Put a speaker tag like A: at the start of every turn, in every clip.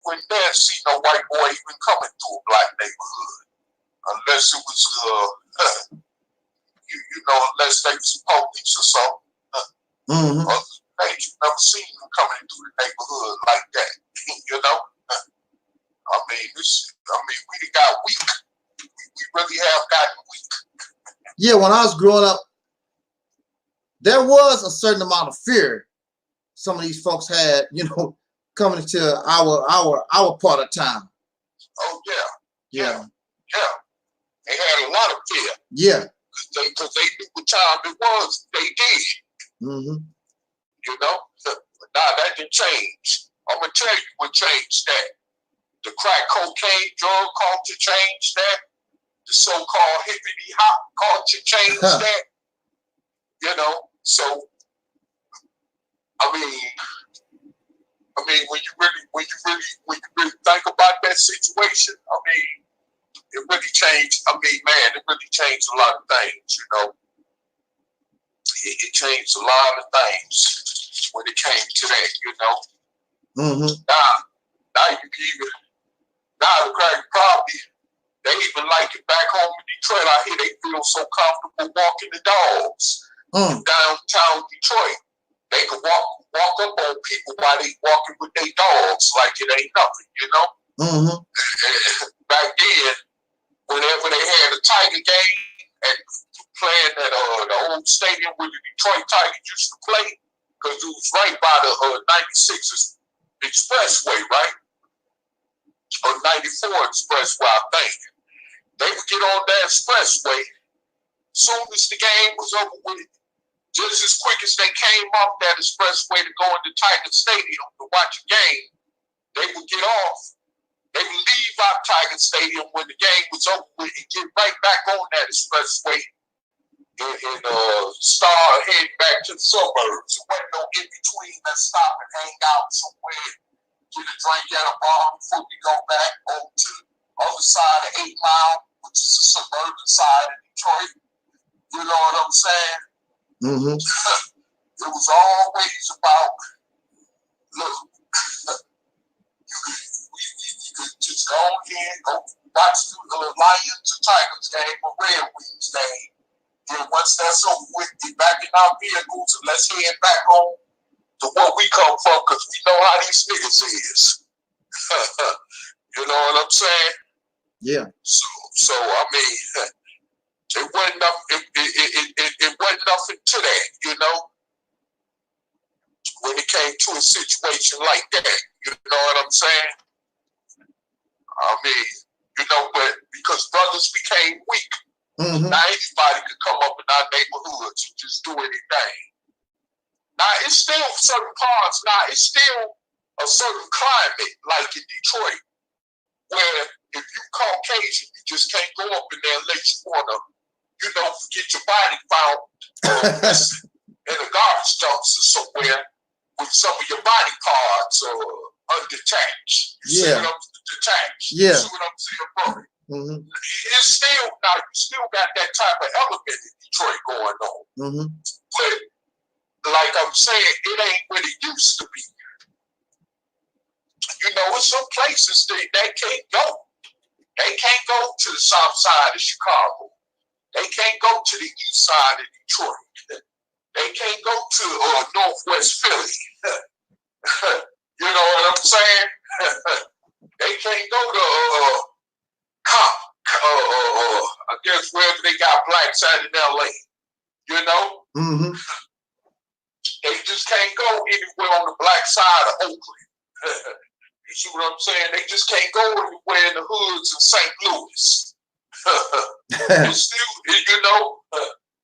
A: wouldn't dare see no white boy even coming through a black neighborhood unless it was, unless they was police or something. Other than that, you never seen them coming through the neighborhood like that. I mean, we got weak. We really have gotten weak.
B: Yeah, when I was growing up, there was a certain amount of fear some of these folks had, coming to our part of town.
A: Oh yeah. They had a lot of fear.
B: Yeah.
A: Because they knew what time it was. They did. But now that didn't change. I'm gonna tell you what changed that. The crack cocaine drug culture changed that. The so-called hippity hop culture changed that. So I mean, when you really think about that situation, it really changed. It really changed a lot of things. It changed a lot of things when it came to that. Now you even the crack probably they even like it back home in Detroit. I hear they feel so comfortable walking the dogs in downtown Detroit. They can walk up on people while they walking with their dogs like it ain't nothing, Back then, whenever they had a Tiger game and playing at the old stadium where the Detroit Tigers used to play, because it was right by the 96 Expressway, right? Or 94 Expressway, I think. They would get on that expressway. Soon as the game was over with, just as quick as they came off that expressway to go into Tiger Stadium to watch a game, they would get off. They would leave out Tiger Stadium when the game was over with and get right back on that expressway and start heading back to the suburbs. There wasn't no in between. Let's stop and hang out somewhere, get a drink at a bar before we go back over to the other side of 8 Mile, which is the suburban side of Detroit. You know what I'm saying? It was always about, look, you could just go in, go watch the Lions and Tigers game or Red Wings game. And once that's over with, get back in our vehicles and let's head back home to where we come from, because we know how these niggas is. You know what I'm saying? Yeah. So it wasn't nothing. It wasn't nothing to that, when it came to a situation like that. You know what I'm saying? But because brothers became weak, now anybody could come up in our neighborhoods and just do anything. Now it's still certain parts. Now it's still a certain climate, like in Detroit, where if you Caucasian, you just can't go up in there unless you want to, get your body found in a garbage dumpster somewhere with some of your body parts undetached. You see what I'm detached. You see what I'm saying, bro? It's still, now you still got that type of element in Detroit going on. But like I'm saying, it ain't what it used to be. In some places they can't go. They can't go to the south side of Chicago. They can't go to the east side of Detroit. They can't go to northwest Philly. You know what I'm saying? They can't go to I guess wherever they got blacks out in LA. They just can't go anywhere on the black side of Oakland. You see what I'm saying? They just can't go anywhere in the hoods of St. Louis. It's still,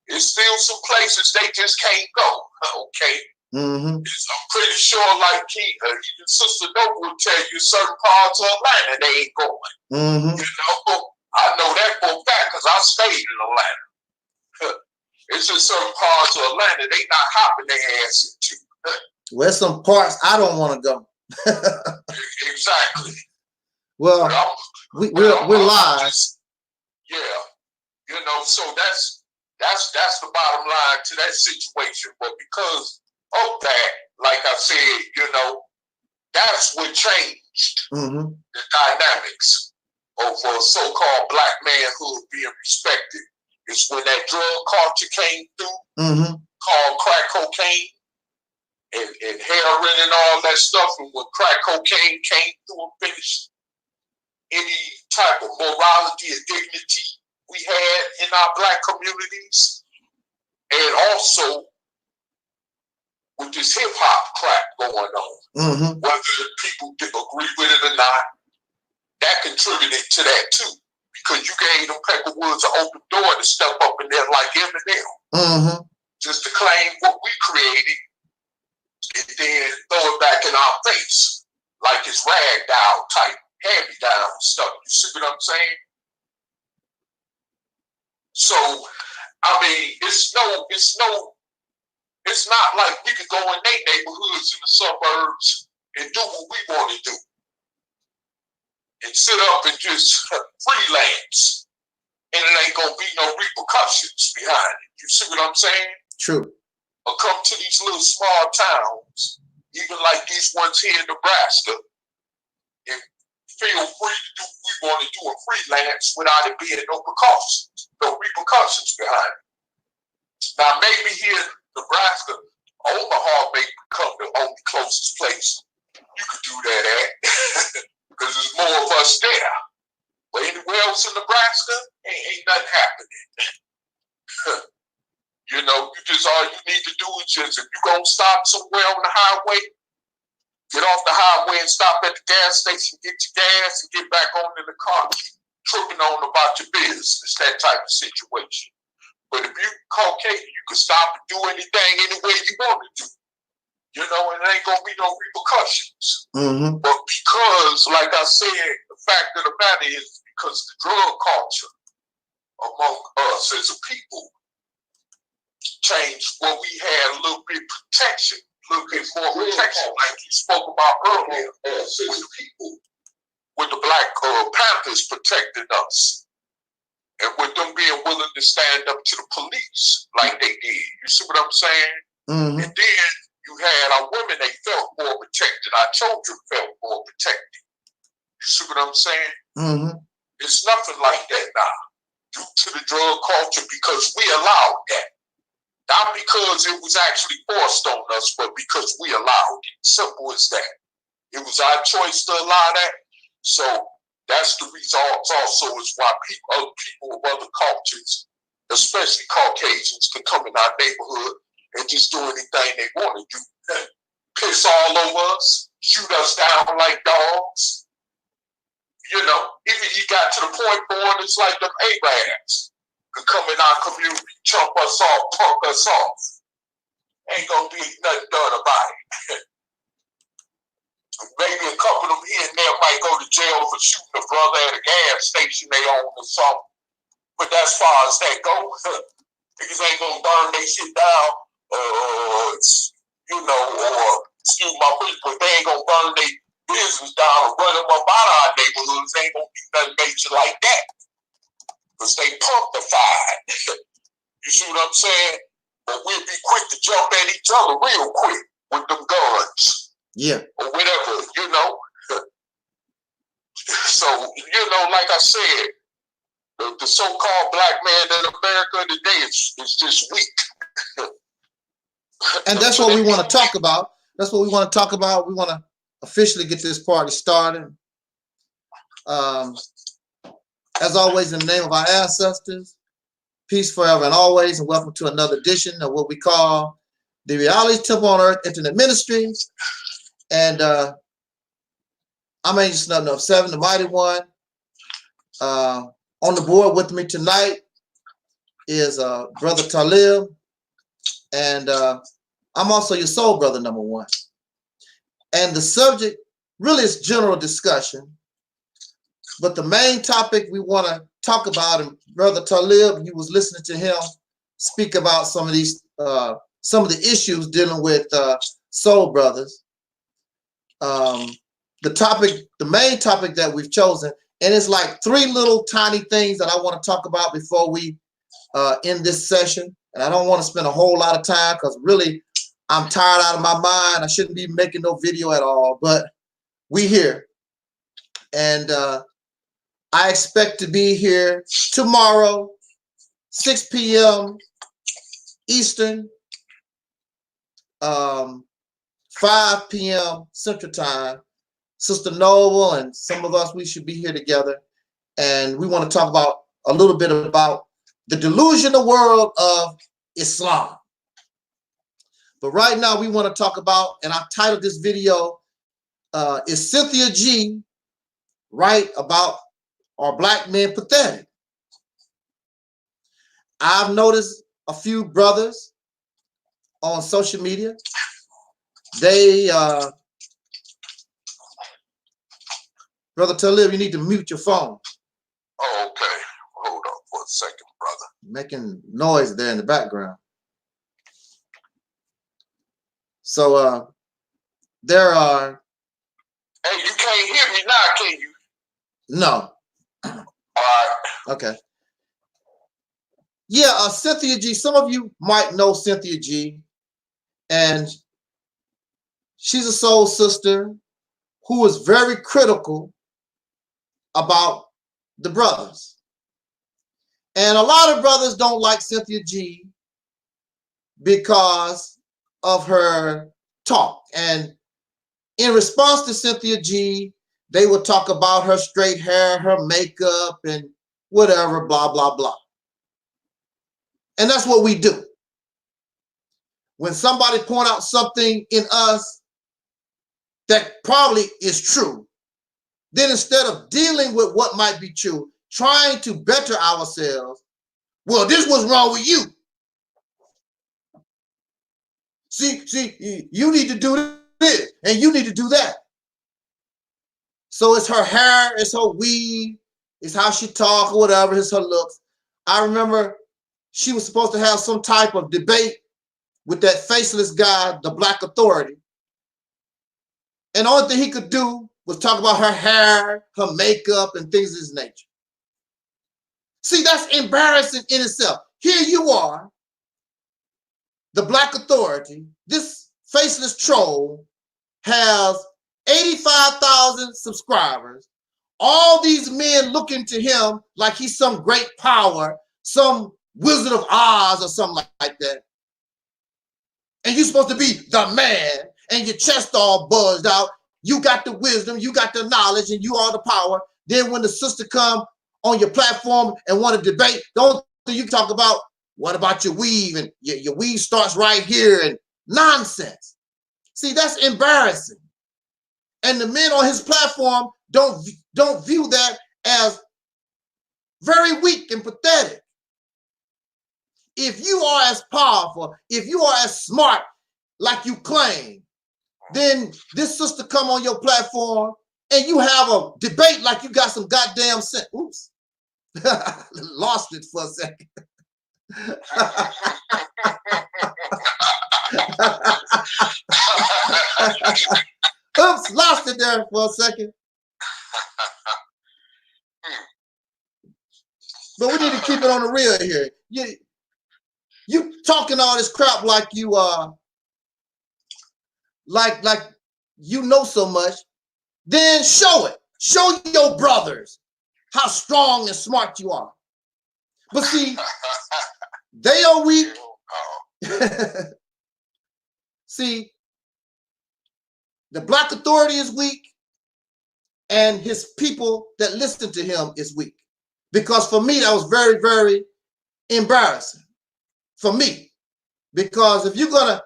A: it's still some places they just can't go. Okay. I'm pretty sure, like even Sister Noble will tell you, certain parts of Atlanta they ain't going. I know that for a fact because I stayed in Atlanta. It's just certain parts of Atlanta they not hopping their ass into.
B: Well, some parts I don't want to go.
A: Exactly.
B: Well, we're live.
A: So that's the bottom line to that situation. But because of that, like I said, that's what changed. changed the dynamics of so-called black manhood being respected. It's when that drug culture came through, called crack cocaine and heroin and all that stuff. And when crack cocaine came through and finished any type of morality and dignity we had in our black communities, and also with this hip hop crap going on, whether people agree with it or not, that contributed to that too, because you gave them Peckerwoods an open door to step up in there like Eminem, just to claim what we created and then throw it back in our face like it's rag doll type hand-me-down stuff. You see what I'm saying? So, I mean, it's not like we could go in their neighborhoods in the suburbs and do what we want to do and sit up and just freelance, and it ain't gonna be no repercussions behind it. You see what I'm saying? True. Or come to these little small towns, even like these ones here in Nebraska, and feel free to do what we want to do and freelance without it being no repercussions behind it. Now, maybe here in Nebraska, Omaha may become the only closest place you could do that at, because there's more of us there. But anywhere else in Nebraska, ain't nothing happening. You know, all you need to do is just, if you're going to stop somewhere on the highway, get off the highway and stop at the gas station, get your gas, and get back on in the car, keep tripping on about your business, that type of situation. But if you're Caucasian, you can stop and do anything any way you want to do. You know, and there ain't going to be no repercussions. But because, like I said, the fact of the matter is because the drug culture among us as a people changed what we had a little bit protection, a little bit more protection, like you spoke about earlier, with the people, with the Black Panthers protecting us. And with them being willing to stand up to the police like they did. You see what I'm saying? And then you had our women, they felt more protected. Our children felt more protected. You see what I'm saying? It's nothing like that now, due to the drug culture, because we allowed that. Not because it was actually forced on us, but because we allowed it. Simple as that. It was our choice to allow that. So that's the result also is why other people of other cultures, especially Caucasians, can come in our neighborhood and just do anything they want to do. Piss all over us, shoot us down like dogs. You know, even you got to the point, boy, it's like them Arabs could come in our community, chump us off, punk us off. Ain't gonna be nothing done about it. Maybe a couple of them here and there might go to jail for shooting a brother at a gas station they own or something. But that's as far as that goes. Niggas ain't gonna burn their shit down, you know, or excuse my French, but they ain't gonna burn their business down or run them up out of our neighborhoods. They ain't gonna do nothing major like that. Because they punctified. You see what I'm saying? But we'll be quick to jump at each other real quick with them guns. Yeah. Or whatever, you know. So, you know, like I said, the so-called black man in America today is just weak.
B: And that's what we want to talk about. That's what we want to talk about. We want to officially get this party started. As always, in the name of our ancestors, peace forever and always, and welcome to another edition of what we call the Reality Temple on Earth Internet Ministries. And I'm Angel Snub of 7, the Mighty One. On the board with me tonight is Brother Taalik, and I'm also your soul brother, number 1. And the subject really is general discussion, but the main topic we want to talk about, and Brother Taalik, you was listening to him speak about some of these, some of the issues dealing with soul brothers. The main topic that we've chosen, and it's like 3 little tiny things that I want to talk about before we end this session. And I don't want to spend a whole lot of time because really I'm tired out of my mind. I shouldn't be making no video at all, but we here. And I expect to be here tomorrow, 6 p.m. Eastern, 5 p.m. Central Time. Sister Noble and some of us, we should be here together. And we want to talk about a little bit about the delusional world of Islam. But right now we want to talk about, and I titled this video, is Cynthia G right about are black men pathetic? I've noticed a few brothers on social media. They, Brother Taalik, you need to mute your phone.
A: Oh, okay. Hold on for a second, brother.
B: Making noise there in the background. So there are.
A: Hey, you can't hear me now, can you?
B: No.
A: All right.
B: Okay. Yeah, Cynthia G. Some of you might know Cynthia G. And she's a soul sister who is very critical about the brothers. And a lot of brothers don't like Cynthia G because of her talk. And in response to Cynthia G, they would talk about her straight hair, her makeup, and whatever, blah, blah, blah. And that's what we do. When somebody point out something in us that probably is true, then instead of dealing with what might be true, trying to better ourselves, well, this was wrong with you. See, you need to do this, and you need to do that. So it's her hair, it's her weave, it's how she talk or whatever, it's her looks. I remember she was supposed to have some type of debate with that faceless guy, the Black Authority. And the only thing he could do was talk about her hair, her makeup, and things of this nature. See, that's embarrassing in itself. Here you are, the Black Authority, this faceless troll has 85,000 subscribers. All these men looking to him like he's some great power, some Wizard of Oz or something like that. And you're supposed to be the man, and your chest all buzzed out. You got the wisdom, you got the knowledge, and you all the power. Then when the sister come on your platform and want to debate, don't you talk about, what about your weave? And your weave starts right here, and nonsense. See, that's embarrassing. And the men on his platform don't view that as very weak and pathetic. If you are as powerful, if you are as smart like you claim, then this sister come on your platform and you have a debate like you got some goddamn sense. Oops. Lost it for a second. Oops, lost it there for a second. But we need to keep it on the real here. You talking all this crap like you like you know so much, then show it. Show your brothers how strong and smart you are. But see, they are weak. See, the Black Authority is weak, and his people that listen to him is weak. Because for me, that was very, very embarrassing. For me. Because if you're gonna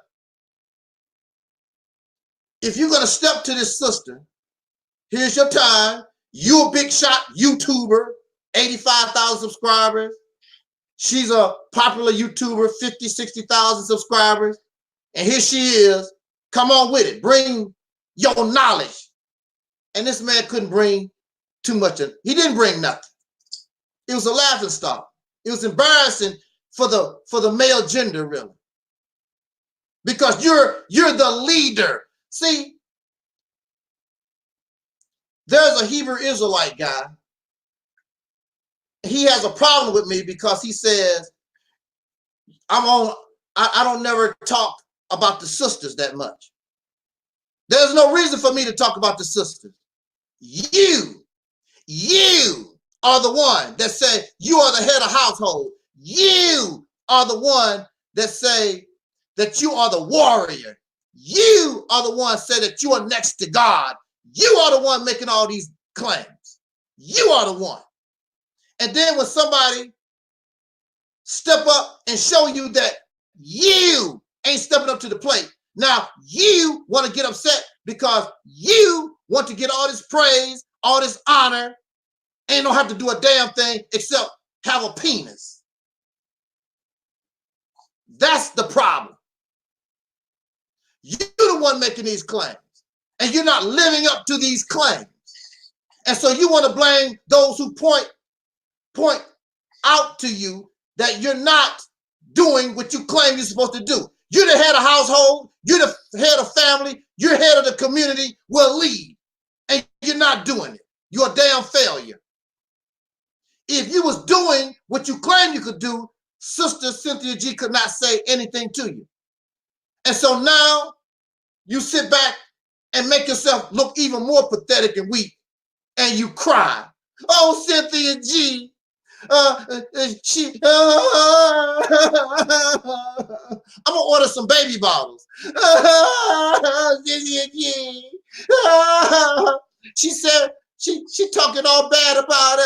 B: step to this sister, here's your time. You a big shot YouTuber, 85,000 subscribers. She's a popular YouTuber, 50, 60,000 subscribers. And here she is. Come on with it. Bring your knowledge. And this man couldn't bring too much. He didn't bring nothing. It was a laughing stock. It was embarrassing for the male gender, really. Because you're the leader. See, there's a Hebrew Israelite guy. He has a problem with me because he says, I don't never talk about the sisters that much. There's no reason for me to talk about the sisters. You You are the one that say you are the head of household. You are the one that say that you are the warrior. You are the one say that you are next to God. You are the one making all these claims. You are the one. And then when somebody step up and show you that you ain't stepping up to the plate, now you want to get upset because you want to get all this praise, all this honor, and don't have to do a damn thing except have a penis. That's the problem. You're the one making these claims, and you're not living up to these claims. And so you want to blame those who point out to you that you're not doing what you claim you're supposed to do. You're the head of household, you're the head of family, you're head of the community, will lead, and you're not doing it. You're a damn failure. If you was doing what you claim you could do, Sister Cynthia G could not say anything to you. And so now you sit back and make yourself look even more pathetic and weak, and you cry. Oh, Cynthia G, I'm gonna order some baby bottles. Cynthia G. She said she talking all bad about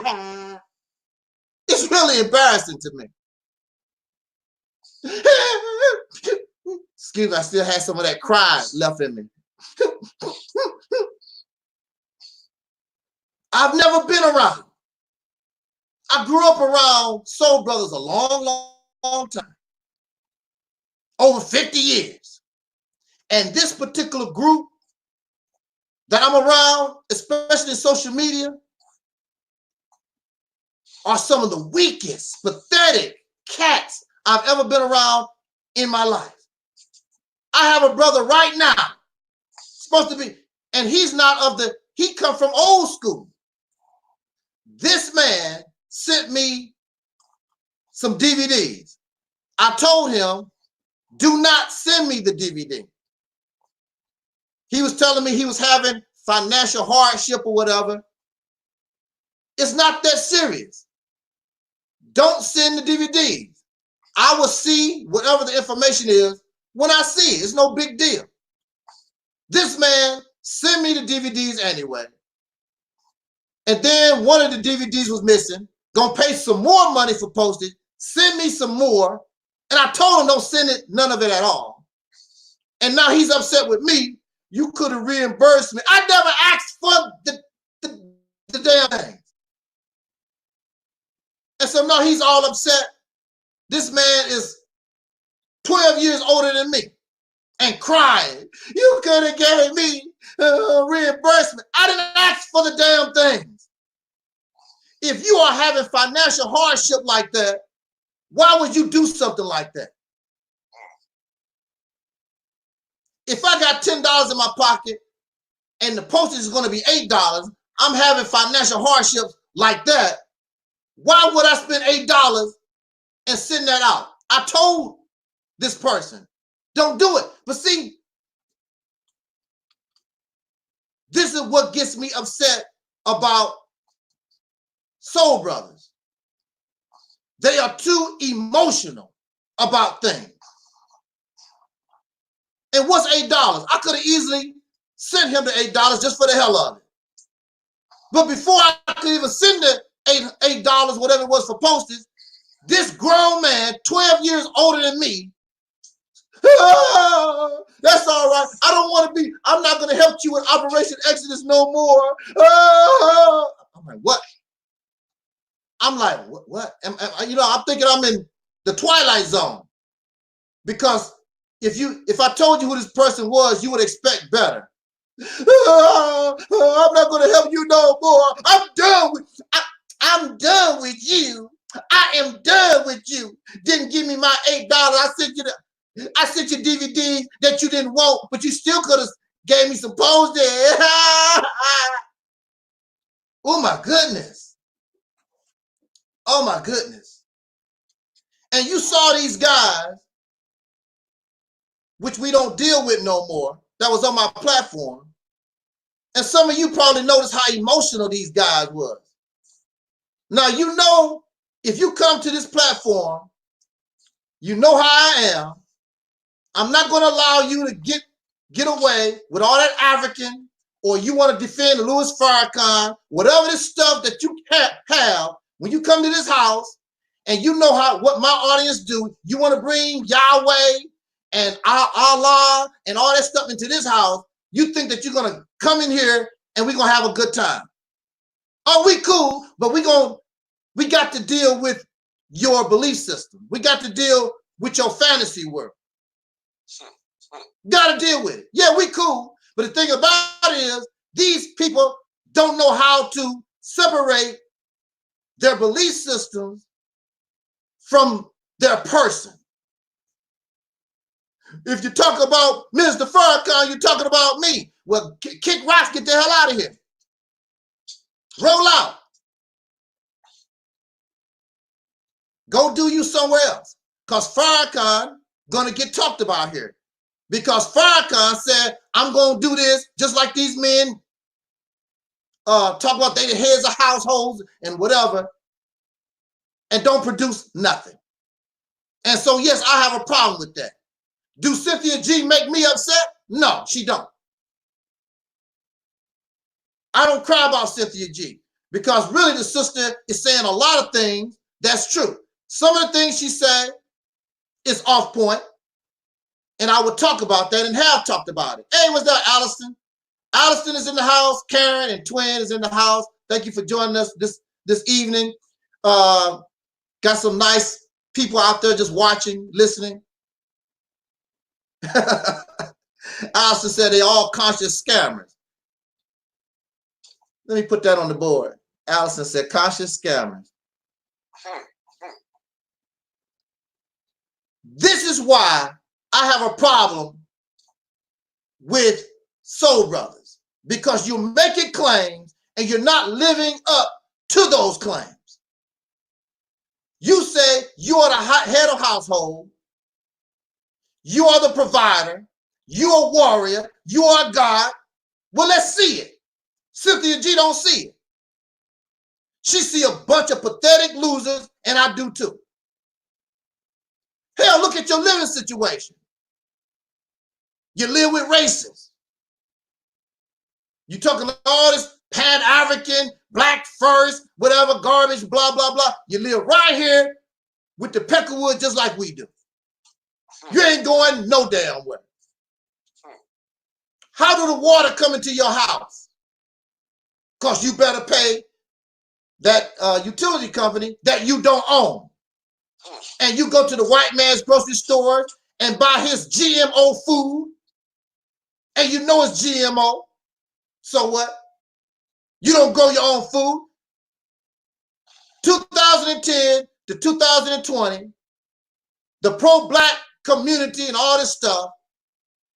B: her. It's really embarrassing to me. Excuse me, I still had some of that cry left in me. I've never been around. I grew up around soul brothers a long time. Over 50 years. And this particular group that I'm around, especially in social media, are some of the weakest, pathetic cats I've ever been around in my life. I have a brother right now, supposed to be, and he's not of the, he come from old school. This man sent me some DVDs. I told him, do not send me the DVD. He was telling me he was having financial hardship or whatever. It's not that serious. Don't send the DVDs. I will see whatever the information is when I see it. It's no big deal. This man sent me the DVDs anyway. And then one of the DVDs was missing. Gonna pay some more money for postage. Send me some more. And I told him don't send it, none of it at all. And now he's upset with me. You could have reimbursed me. I never asked for the damn thing. And so now he's all upset. This man is 12 years older than me and crying. You could have gave me reimbursement. I didn't ask for the damn things. If you are having financial hardship like that, why would you do something like that? If I got $10 in my pocket and the postage is going to be $8, I'm having financial hardships like that. Why would I spend $8 and send that out? I told this person, don't do it. But see, this is what gets me upset about soul brothers. They are too emotional about things. And what's $8? I could have easily sent him the $8 just for the hell of it. But before I could even send the $8, whatever it was for postage, this grown man, 12 years older than me, that's all right. I don't want to be, I'm not going to help you in Operation Exodus no more. I'm like, what? I'm like, what? You know, I'm thinking I'm in the Twilight Zone. Because if I told you who this person was, you would expect better. I'm not going to help you no more. I'm done with you. I am done with you. Didn't give me my $8. I sent you DVDs that you didn't want, but you still could have gave me some postage. Oh my goodness. Oh my goodness. And you saw these guys, which we don't deal with no more, that was on my platform. And some of you probably noticed how emotional these guys was. Now, you know, if you come to this platform, you know how I am. I'm not going to allow you to get away with all that African, or you want to defend Louis Farrakhan, whatever this stuff that you have when you come to this house, and you know what my audience do. You want to bring Yahweh and Allah and all that stuff into this house. You think that you're going to come in here and we're going to have a good time. Oh, we cool, but we got to deal with your belief system. We got to deal with your fantasy world. Got to deal with it. Yeah, we cool. But the thing about it is, these people don't know how to separate their belief systems from their person. If you talk about Mr. Farrakhan, you're talking about me. Well, kick rocks, get the hell out of here. Roll out. Go do you somewhere else. Because Farrakhan gonna get talked about here. Because Farrakhan said, I'm gonna do this just like these men talk about they the heads of households and whatever, and don't produce nothing. And so, yes, I have a problem with that. Do Cynthia G make me upset? No, she don't. I don't cry about Cynthia G, because really the sister is saying a lot of things that's true. Some of the things she said is off point, and I would talk about that and have talked about it. Hey, what's that, Allison? Allison is in the house. Karen and Twin is in the house. Thank you for joining us this evening. Got some nice people out there just watching, listening. Allison said they all conscious scammers. Let me put that on the board. Allison said conscious scammers. This is why I have a problem with Soul Brothers, because you're making claims and you're not living up to those claims. You say you are the head of household, you are the provider, you are a warrior, you are God. Well, let's see it. Cynthia G don't see it. She see a bunch of pathetic losers, and I do too. Hell, look at your living situation. You live with racists. You talking all this Pan-African, black first, whatever garbage, blah, blah, blah. You live right here with the Peckerwood just like we do. You ain't going no damn way. How do the water come into your house? Because you better pay that utility company that you don't own. And you go to the white man's grocery store and buy his GMO food, and you know it's GMO. So what? You don't grow your own food. 2010 to 2020, the pro-black community and all this stuff,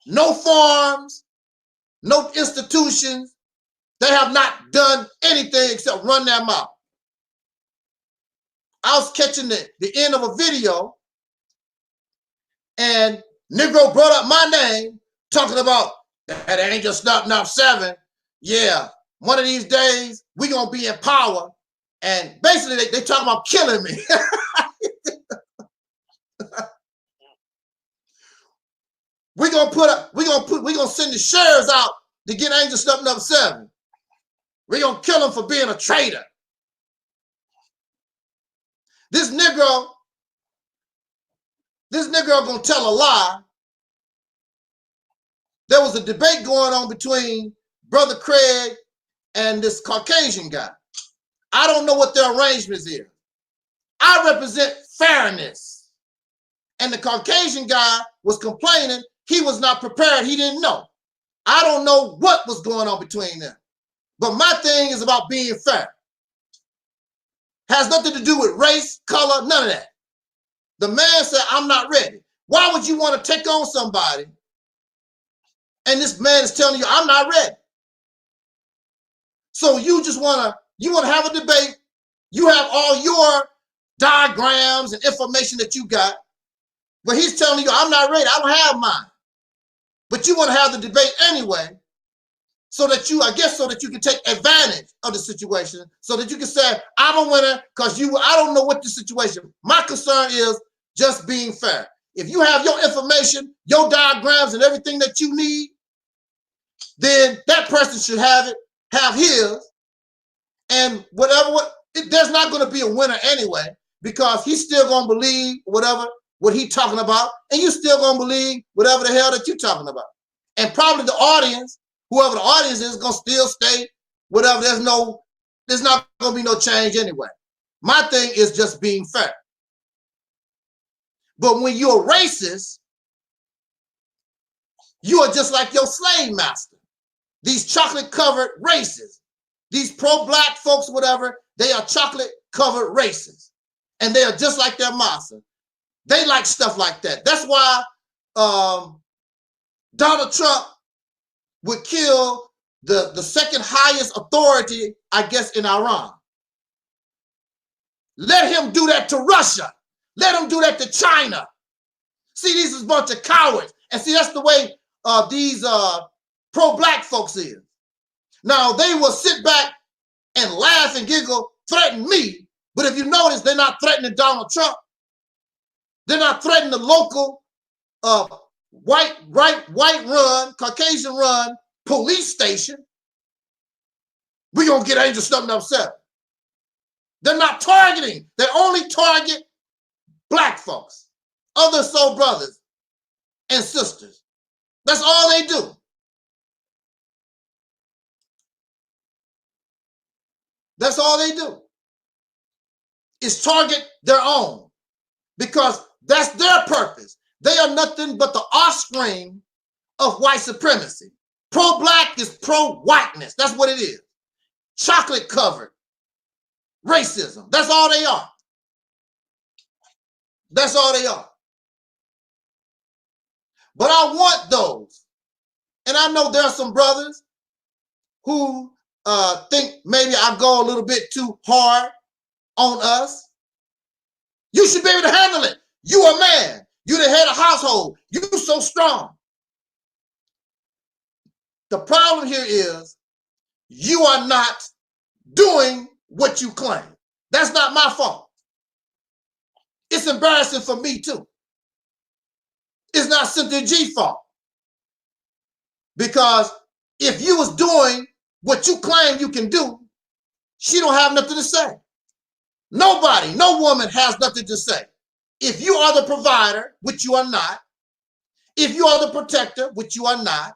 B: no farms, no institutions, they have not done anything except run their mouth. I was catching the end of a video, and Negro brought up my name, talking about that Angel Snub 7. Yeah, one of these days we gonna be in power, and basically they talking about killing me. we gonna send the sheriffs out to get Angel Snub 7. We gonna kill him for being a traitor. This Negro gonna tell a lie. There was a debate going on between Brother Craig and this Caucasian guy. I don't know what their arrangements is. I represent fairness. And the Caucasian guy was complaining he was not prepared. He didn't know. I don't know what was going on between them. But my thing is about being fair. Has nothing to do with race, color, none of that. The man said, I'm not ready. Why would you want to take on somebody and this man is telling you, I'm not ready? So you just want to have a debate. You have all your diagrams and information that you got, but he's telling you, I'm not ready. I don't have mine. But you want to have the debate anyway. so that you, I guess, so that you can take advantage of the situation, so that you can say, I'm a winner because I don't know what the situation. My concern is just being fair. If you have your information, your diagrams, and everything that you need, then that person should have his, and there's not going to be a winner anyway, because he's still going to believe what he's talking about, and you still going to believe whatever the hell that you're talking about. And probably the audience, whoever the audience is, going to still stay whatever. There's not going to be no change anyway. My thing is just being fair. But when you're a racist, you are just like your slave master. These chocolate-covered racists, these pro-black folks, whatever, they are chocolate-covered racists. And they are just like their master. They like stuff like that. That's why Donald Trump would kill the second highest authority, I guess, in Iran. Let him do that to Russia. Let him do that to China. See, these is a bunch of cowards. And see, that's the way these pro-black folks is. Now, they will sit back and laugh and giggle, threaten me. But if you notice, they're not threatening Donald Trump. They're not threatening the local white-run, Caucasian-run police station. We're going to get Angel something upset. They're not targeting. They only target black folks, other soul brothers and sisters. That's all they do. That's all they do, is target their own, because that's their purpose. They are nothing but the offspring of white supremacy. Pro-black is pro-whiteness. That's what it is. Chocolate-covered racism. That's all they are. That's all they are. But I want those. And I know there are some brothers who think maybe I go a little bit too hard on us. You should be able to handle it. You a man. You the head of household. You so strong. The problem here is you are not doing what you claim. That's not my fault. It's embarrassing for me too. It's not Cynthia G's fault. Because if you was doing what you claim you can do, she don't have nothing to say. Nobody, no woman has nothing to say. If you are the provider, which you are not, if you are the protector, which you are not,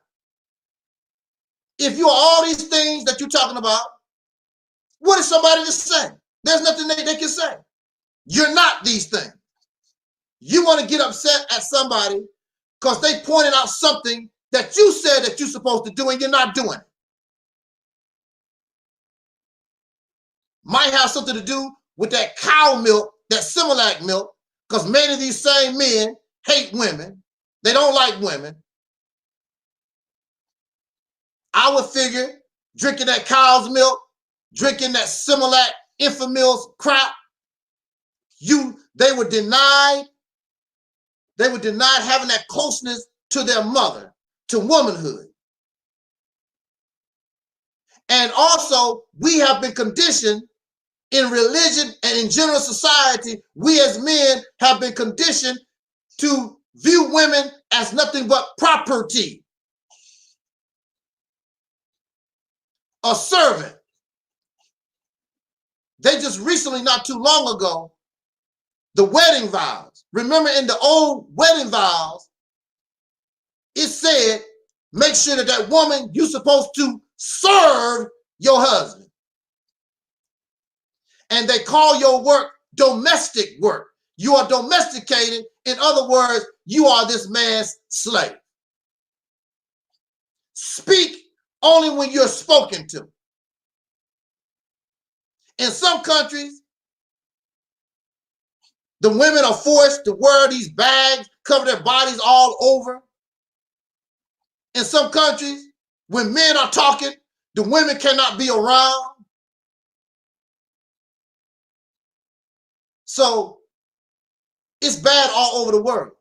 B: if you are all these things that you're talking about, what is somebody to say? There's nothing they can say. You're not these things. You want to get upset at somebody because they pointed out something that you said that you're supposed to do and you're not doing it. Might have something to do with that cow milk, that Similac milk, because many of these same men hate women. They don't like women. I would figure drinking that cow's milk, drinking that Similac Infamil's crap, they were denied having that closeness to their mother, to womanhood. And also, we have been conditioned in religion and in general society, we as men have been conditioned to view women as nothing but property, a servant. They just recently, not too long ago, the wedding vows. Remember in the old wedding vows, it said, make sure that that woman, you're supposed to serve your husband. And they call your work domestic work. You are domesticated. In other words, you are this man's slave. Speak only when you're spoken to. In some countries, the women are forced to wear these bags, cover their bodies all over. In some countries, when men are talking, the women cannot be around. So it's bad all over the world.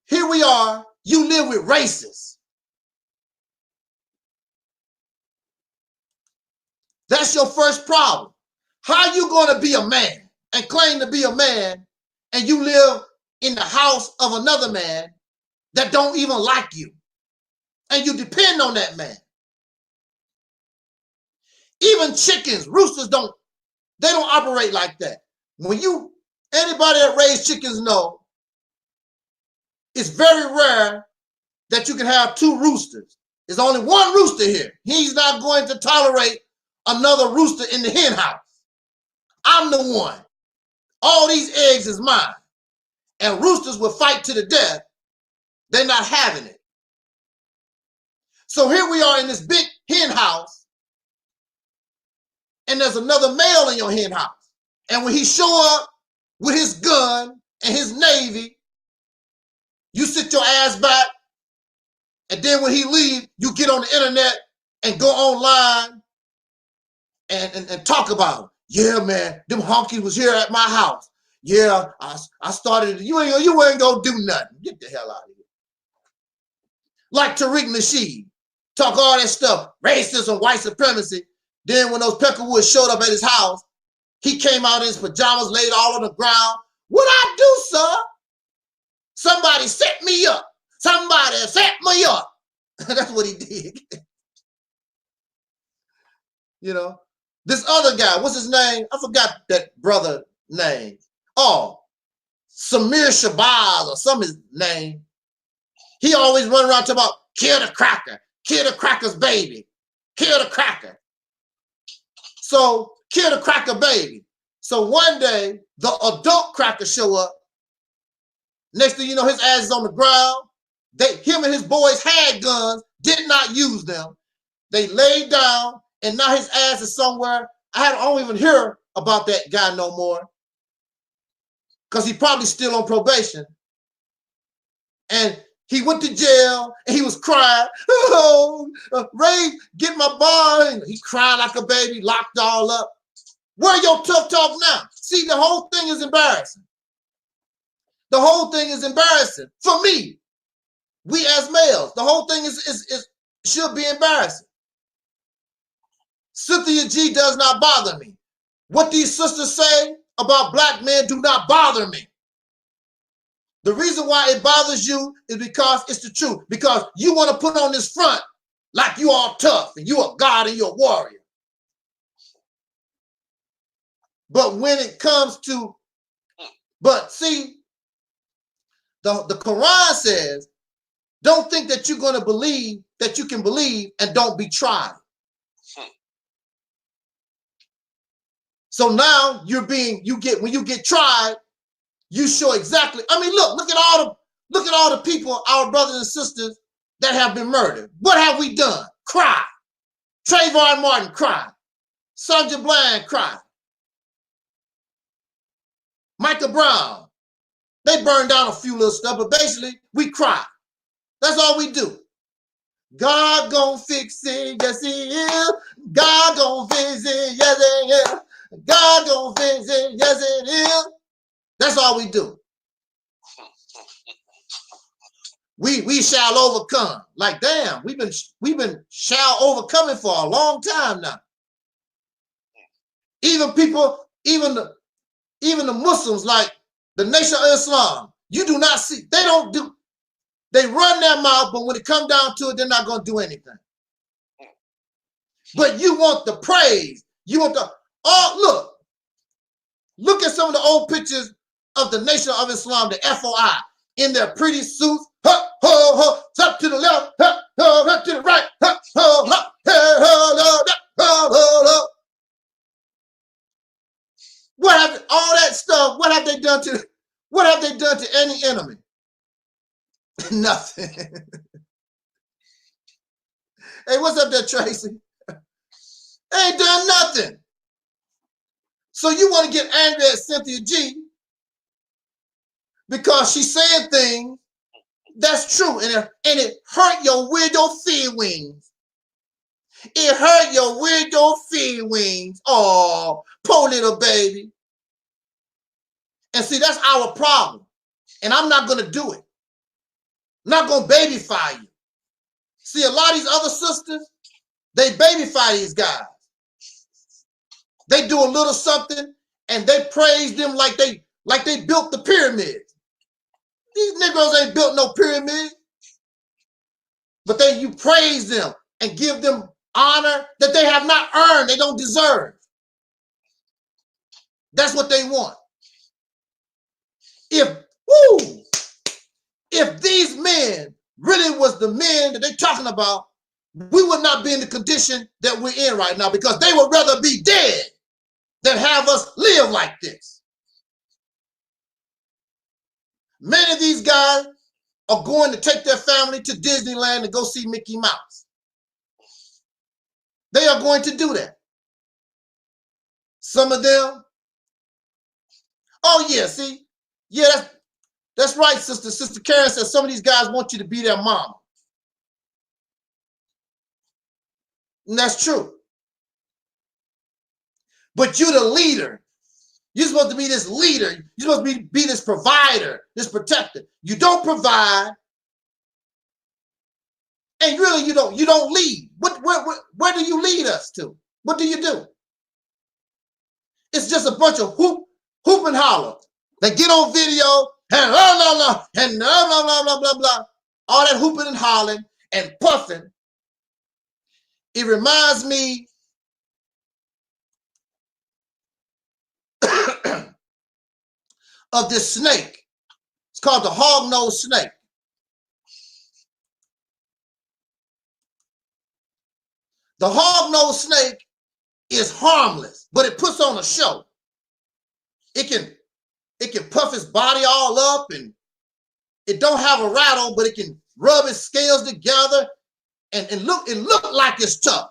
B: here we are, you live with racists. That's your first problem. How you going to be a man and claim to be a man and you live in the house of another man that don't even like you and you depend on that man? Even chickens, roosters don't operate like that. When anybody that raised chickens know, it's very rare that you can have two roosters. There's only one rooster here. He's not going to tolerate another rooster in the hen house. I'm the one. All these eggs is mine. And roosters will fight to the death. They're not having it. So here we are in this big hen house, and there's another male in your hen house. And when he show up with his gun and his Navy, you sit your ass back, and then when he leaves, you get on the internet and go online and talk about him. Yeah, man, them honkies was here at my house. Yeah, I started, you ain't gonna do nothing. Get the hell out of here. Like Tariq Nasheed, talk all that stuff, racism, white supremacy. Then when those Peckerwoods showed up at his house, he came out in his pajamas, laid all on the ground. What I do, sir? Somebody set me up. Somebody set me up. That's what he did. You know, this other guy, what's his name? I forgot that brother name. Oh, Samir Shabazz or some his name. He always run around talking about kill the cracker, kill the cracker's baby, kill the cracker. So kill the cracker baby. So one day the adult cracker show up. Next thing you know, his ass is on the ground. Him and his boys had guns, did not use them. They laid down, and now his ass is somewhere. I don't even hear about that guy no more, because he probably still on probation. And he went to jail, and he was crying. Oh, Ray, get my bond. He cried like a baby, locked all up. Where your tough talk now? See, the whole thing is embarrassing. The whole thing is embarrassing for me. We as males, the whole thing should be embarrassing. Cynthia G does not bother me. What these sisters say about black men do not bother me. The reason why it bothers you is because it's the truth. Because you want to put on this front like you all tough and you a god and you're a warrior. But when it comes to, but see, the Quran says, don't think that you're going to believe that you can believe and don't be tried. So now when you get tried, you show exactly. I mean, look at all the people, our brothers and sisters that have been murdered. What have we done? Cry. Trayvon Martin cried. Sandra Bland cried. Micah Brown. They burned down a few little stuff, but basically we cry. That's all we do. God gonna fix it, yes he is. God gonna fix it, yes it is. God gonna fix it, yes it is. That's all we do. We shall overcome. Like damn, we've been shall overcoming for a long time now. Even the Muslims, like the Nation of Islam, you do not see, they run their mouth, but when it comes down to it, they're not going to do anything. But you want the praise. You want the, oh, look at some of the old pictures of the Nation of Islam, the FOI, in their pretty suits, up to the left, up to the right, what have all that stuff? What have they done to any enemy? Nothing. Hey, what's up there, Tracy? Ain't done nothing. So you want to get angry at Cynthia G because she's saying things that's true, and it hurt your weirdo feelings. It hurt your weirdo feelings. Oh, poor little baby. And see, that's our problem. And I'm not going to do it. not going to babyfy you. See, a lot of these other sisters, they babyfy these guys. They do a little something and they praise them like they built the pyramids. These Negroes ain't built no pyramid. But you praise them and give them honor that they have not earned, they don't deserve. That's what they want. If these men really was the men that they're talking about, we would not be in the condition that we're in right now, because they would rather be dead than have us live like this. Many of these guys are going to take their family to Disneyland to go see Mickey Mouse. They are going to do that. Some of them, oh yeah, see, yeah, that's right, sister. Sister Karen says some of these guys want you to be their mama. And that's true. But you're the leader. You're supposed to be this leader. You're supposed to be this provider, this protector. You don't provide, and really you don't lead. Where do you lead us to? What do you do? It's just a bunch of hoop and holler. They get on video and blah blah blah and blah blah blah blah blah blah. All that hooping and hollering and puffing. It reminds me of this snake. It's called the hog-nosed snake. The hog-nosed snake is harmless, but it puts on a show. It can puff its body all up, and it don't have a rattle, but it can rub its scales together and look like it's tough.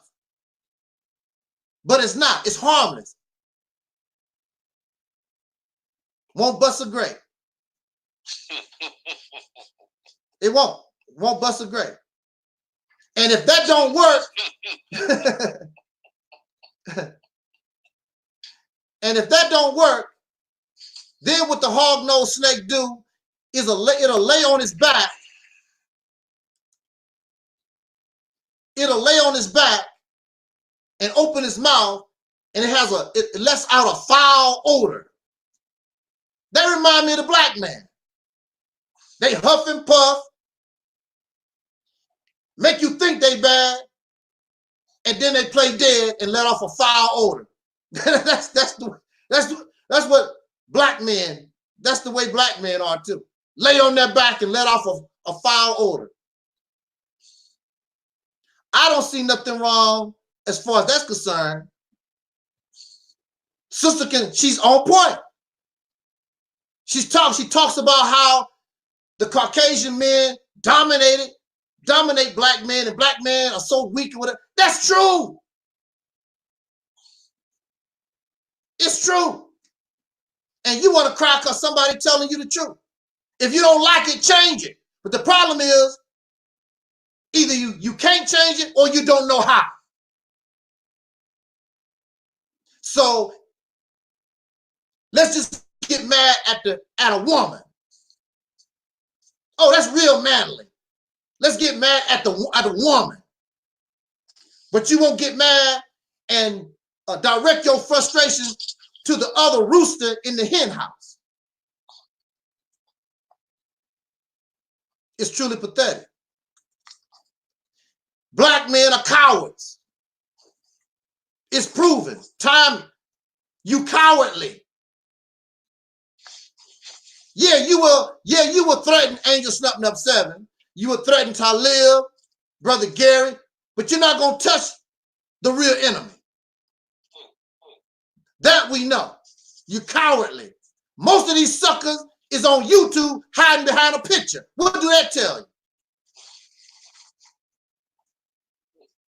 B: But it's not. It's harmless. Won't bust a grape. It won't. Won't bust a grape. And if that don't work, and if that don't work, then what the hog-nosed snake do is it'll lay on its back. It'll lay on its back and open its mouth, and it lets out a foul odor. They remind me of the black man. They huff and puff, make you think they bad, and then they play dead and let off a foul odor. that's what black men. That's the way black men are too. Lay on their back and let off a foul odor. I don't see nothing wrong as far as that's concerned. Sister she's on point. She talks about how the Caucasian men dominate black men, and black men are so weak and whatever. That's true. It's true. And you want to cry because somebody telling you the truth. If you don't like it, change it. But the problem is, either you can't change it or you don't know how. So let's just get mad at a woman. Oh, that's real manly. Let's get mad at the woman. But you won't get mad and direct your frustrations to the other rooster in the hen house. It's truly pathetic. Black men are cowards. It's proven. You cowardly. Yeah, you will threaten Angel Snuffing Up 7. You will threaten Taalik, Brother Gary, but you're not going to touch the real enemy. That we know. You're cowardly. Most of these suckers is on YouTube hiding behind a picture. What do that tell you?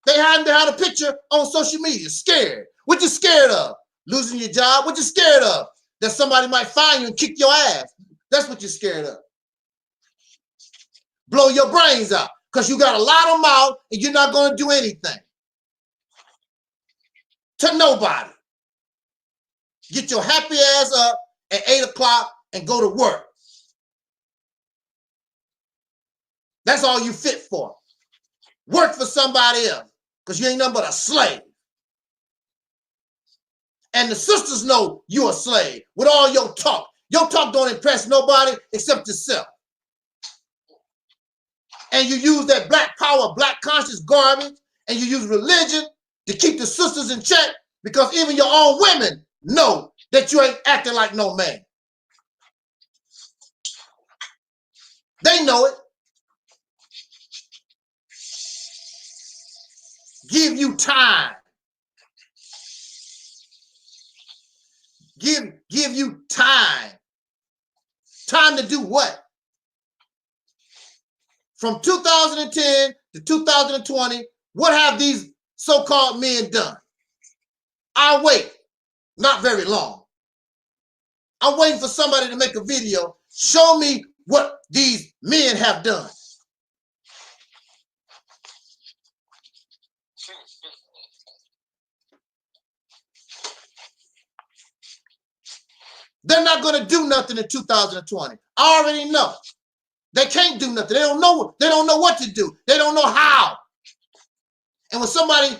B: They hiding behind a picture on social media, scared. What you scared of? Losing your job? What you scared of? That somebody might find you and kick your ass. That's what you're scared of. Blow your brains out because you got a lot of mouth and you're not going to do anything. To nobody. Get your happy ass up at 8 o'clock and go to work. That's all you fit for. Work for somebody else because you ain't nothing but a slave. And the sisters know you're a slave with all your talk. Your talk don't impress nobody except yourself. And you use that black power, black conscious garbage, and you use religion to keep the sisters in check because even your own women know that you ain't acting like no man. They know it. Give you time. Give you time. Time to do what? From 2010 to 2020, what have these so-called men done? I'll wait. Not very long. I'm waiting for somebody to make a video. Show me what these men have done. They're not going to do nothing in 2020. I already know. They can't do nothing. They don't know what to do. They don't know how. And when somebody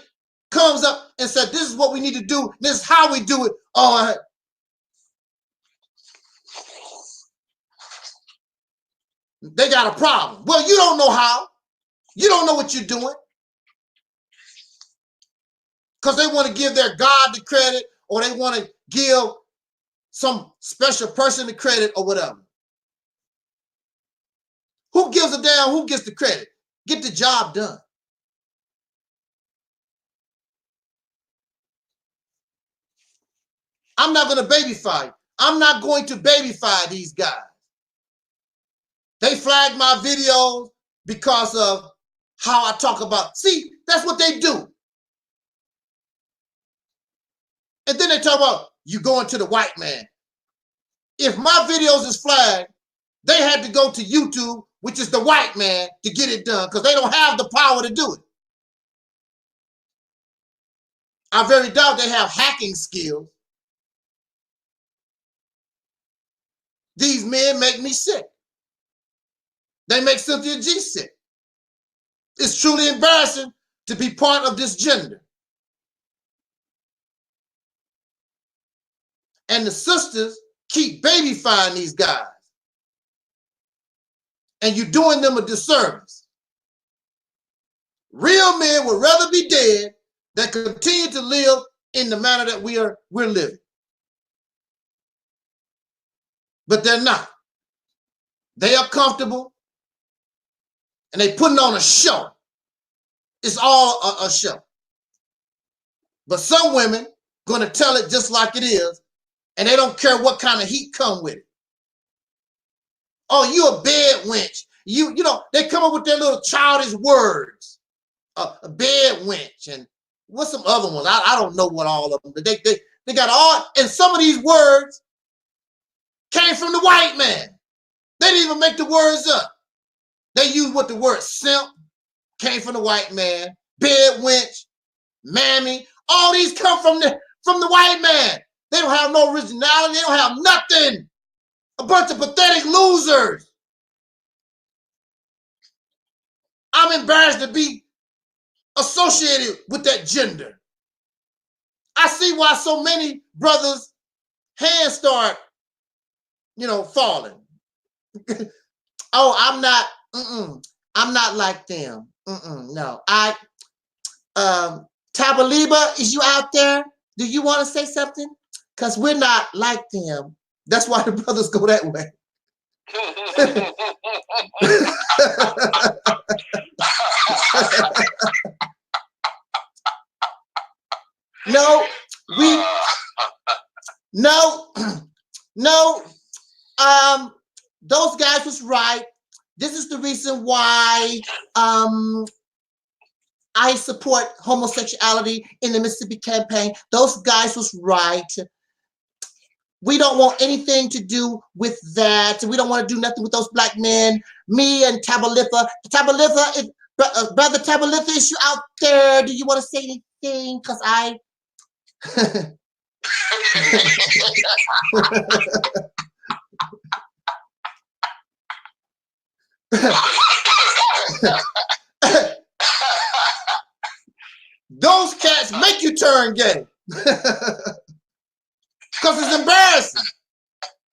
B: comes up and says, this is what we need to do, this is how we do it, oh, they got a problem. Well, you don't know how. You don't know what you're doing. Because they want to give their God the credit, or they want to give some special person the credit or whatever. Who gives a damn who gets the credit? Get the job done. I'm not going to babyfy you. I'm not going to babyfy these guys. They flagged my videos because of how I talk about. See, that's what they do. And then they talk about you going to the white man. If my videos is flagged, they had to go to YouTube, which is the white man, to get it done because they don't have the power to do it. I very doubt they have hacking skills. These men make me sick. They make Cynthia G sick. It's truly embarrassing to be part of this gender. And the sisters keep babyfying these guys. And you're doing them a disservice. Real men would rather be dead than continue to live in the manner that we're living. But they're not. They are comfortable and they putting on a show. It's all a show. But some women going to tell it just like it is, and they don't care what kind of heat come with it. Oh, you a bed wench. You know, they come up with their little childish words. A bed wench and what's some other ones? I don't know what all of them, but they got all, and some of these words came from the white man. They didn't even make the words up. They used what the word simp came from the white man, bed wench, mammy. All these come from the white man. They don't have no originality. They don't have nothing. A bunch of pathetic losers. I'm embarrassed to be associated with that gender. I see why so many brothers' hands start, falling. Oh, I'm not like them. No. Tabaliba, is you out there? Do you want to say something? Because we're not like them. That's why the brothers go that way. Those guys was right. This is the reason why I support homosexuality in the Mississippi campaign. Those guys was right. We don't want anything to do with that. We don't want to do nothing with those black men. Me and Tabalitha. Tabalitha, Brother Tabalitha, is you out there? Do you want to say anything? Because I... Those cats make you turn gay. Because it's embarrassing.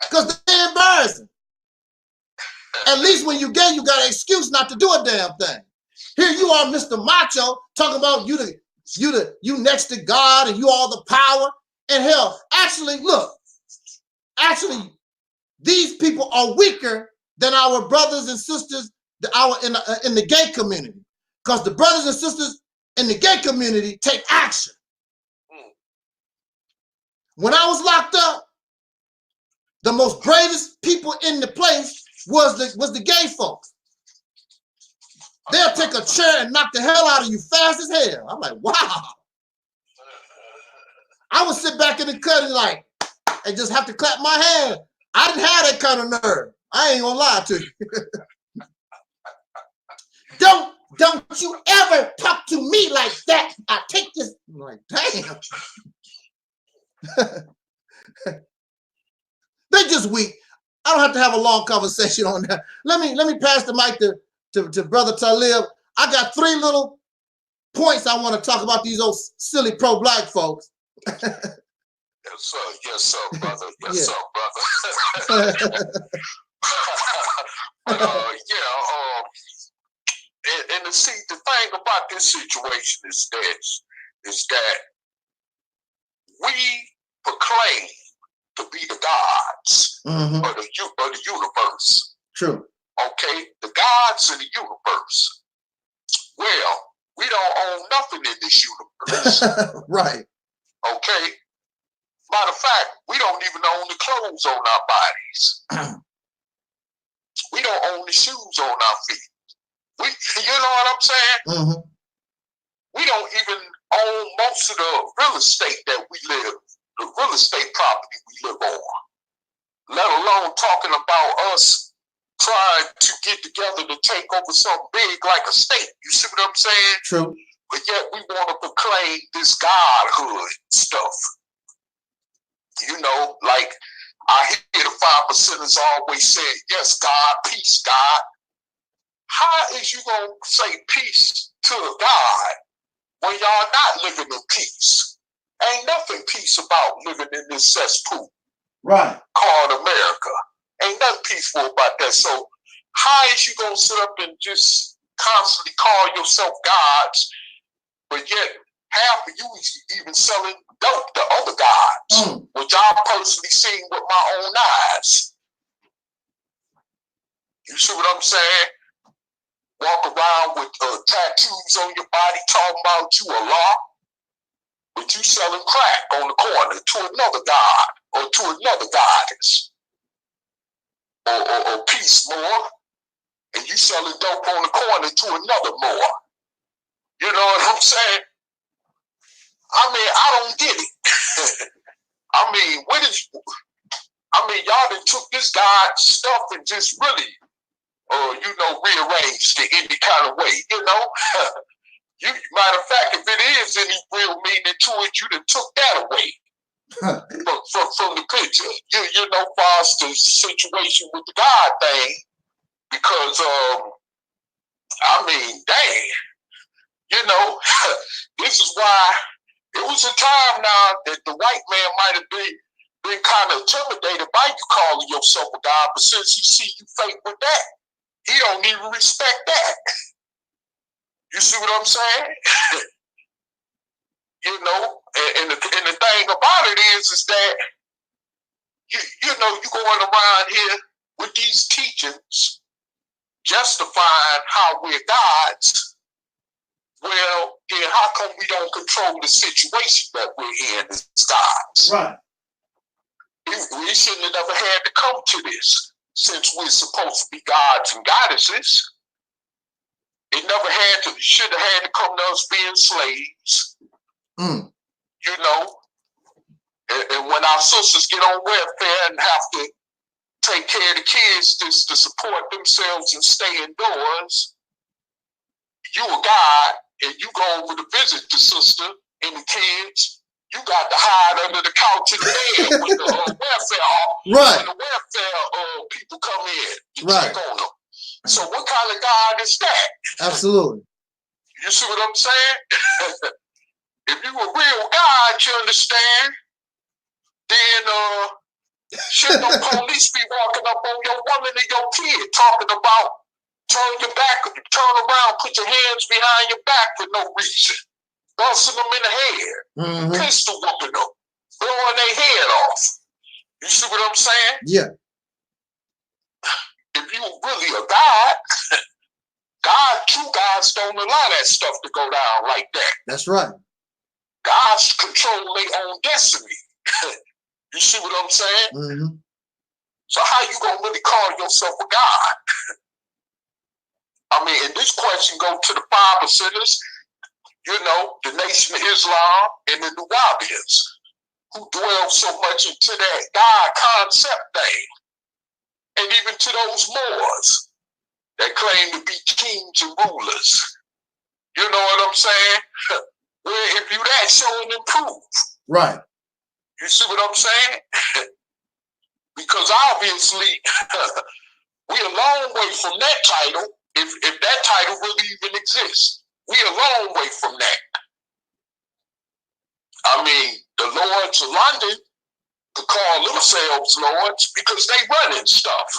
B: Because they're embarrassing. At least when you're gay, you got an excuse not to do a damn thing. Here you are, Mr. Macho, talking about you next to God and you all the power. And hell, actually, look, these people are weaker than our brothers and sisters in the gay community. Because the brothers and sisters in the gay community take action. When I was locked up, the most bravest people in the place was the gay folks. They'll take a chair and knock the hell out of you fast as hell. I'm like, wow. I would sit back in the cut and just have to clap my hand. I didn't have that kind of nerve. I ain't gonna lie to you. Don't you ever talk to me like that. I take this. I'm like, damn. They just weak. I don't have to have a long conversation on that. Let me pass the mic to Brother Talib. I got 3 little points I want to talk about these old silly pro-black folks.
A: Yes, sir, brother. Yes, sir, brother. And see, the thing about this situation is that we proclaim to be the gods of the universe.
B: True.
A: Okay, the gods of the universe. Well, we don't own nothing in this universe.
B: Right.
A: Okay. Matter of fact, we don't even own the clothes on our bodies. We don't own the shoes on our feet. You know what I'm saying?
B: Mm-hmm.
A: We don't even own most of the real estate that we live, the real estate property we live on. Let alone talking about us trying to get together to take over something big like a state. You see what I'm saying?
B: True.
A: But yet we want to proclaim this godhood stuff. You know, like I hear the 5%ers always say, yes, God, peace, God. How is you going to say peace to a God when y'all not living in peace? Ain't nothing peace about living in this cesspool.
B: Right.
A: Called America. Ain't nothing peaceful about that. So how is you going to sit up and just constantly call yourself gods, but yet half of you is even selling dope to other gods, which I've personally seen with my own eyes. You see what I'm saying? Walk around with tattoos on your body talking about you Allah, but you selling crack on the corner to another god or to another goddess. Or peace more, and you selling dope on the corner to another more. You know what I'm saying? I mean, I don't get it. Y'all done took this God's stuff and just really, rearranged it any kind of way, you know? Matter of fact, if it is any real meaning to it, you done took that away. From the picture, you know, far as the situation with the God thing, because dang, you know, this is why it was a time now that the white man might have been kind of intimidated by you calling yourself a God, but since he see you fake with that, he don't even respect that. You see what I'm saying? You know, and the thing about it is that you know, you going around here with these teachings justifying how we're gods. Well, then how come we don't control the situation that we're in as gods?
B: Right.
A: We shouldn't have never had to come to this, since we're supposed to be gods and goddesses. It never should have had to come to us being slaves. You know, and when our sisters get on welfare and have to take care of the kids to support themselves and stay indoors, you a God, and you go over to visit the sister and the kids, you got to hide under the couch in the bed when the welfare, when the welfare people come in to check on them. So what kind of God is that?
B: Absolutely.
A: You see what I'm saying? If you a real God, you understand, then shouldn't no police be walking up on your woman and your kid talking about turn your back, turn around, put your hands behind your back for no reason, busting them in the head, pistol whooping them, blowing their head off. You see what I'm saying?
B: Yeah.
A: If you really a God, true gods don't allow that stuff to go down like that.
B: That's right.
A: Gods control their own destiny. You see what I'm saying? So how you gonna really call yourself a God? I mean, and this question goes to the 5%ers, you know, the Nation of Islam and the Nuwabians, who dwell so much into that God concept thing. And even to those Moors that claim to be kings and rulers. You know what I'm saying? Where if you that, show and improve. Right. You see what I'm saying? Because obviously, we're a long way from that title, if that title really even exists. We're a long way from that. I mean, the Lords of London could call themselves Lords because they running stuff.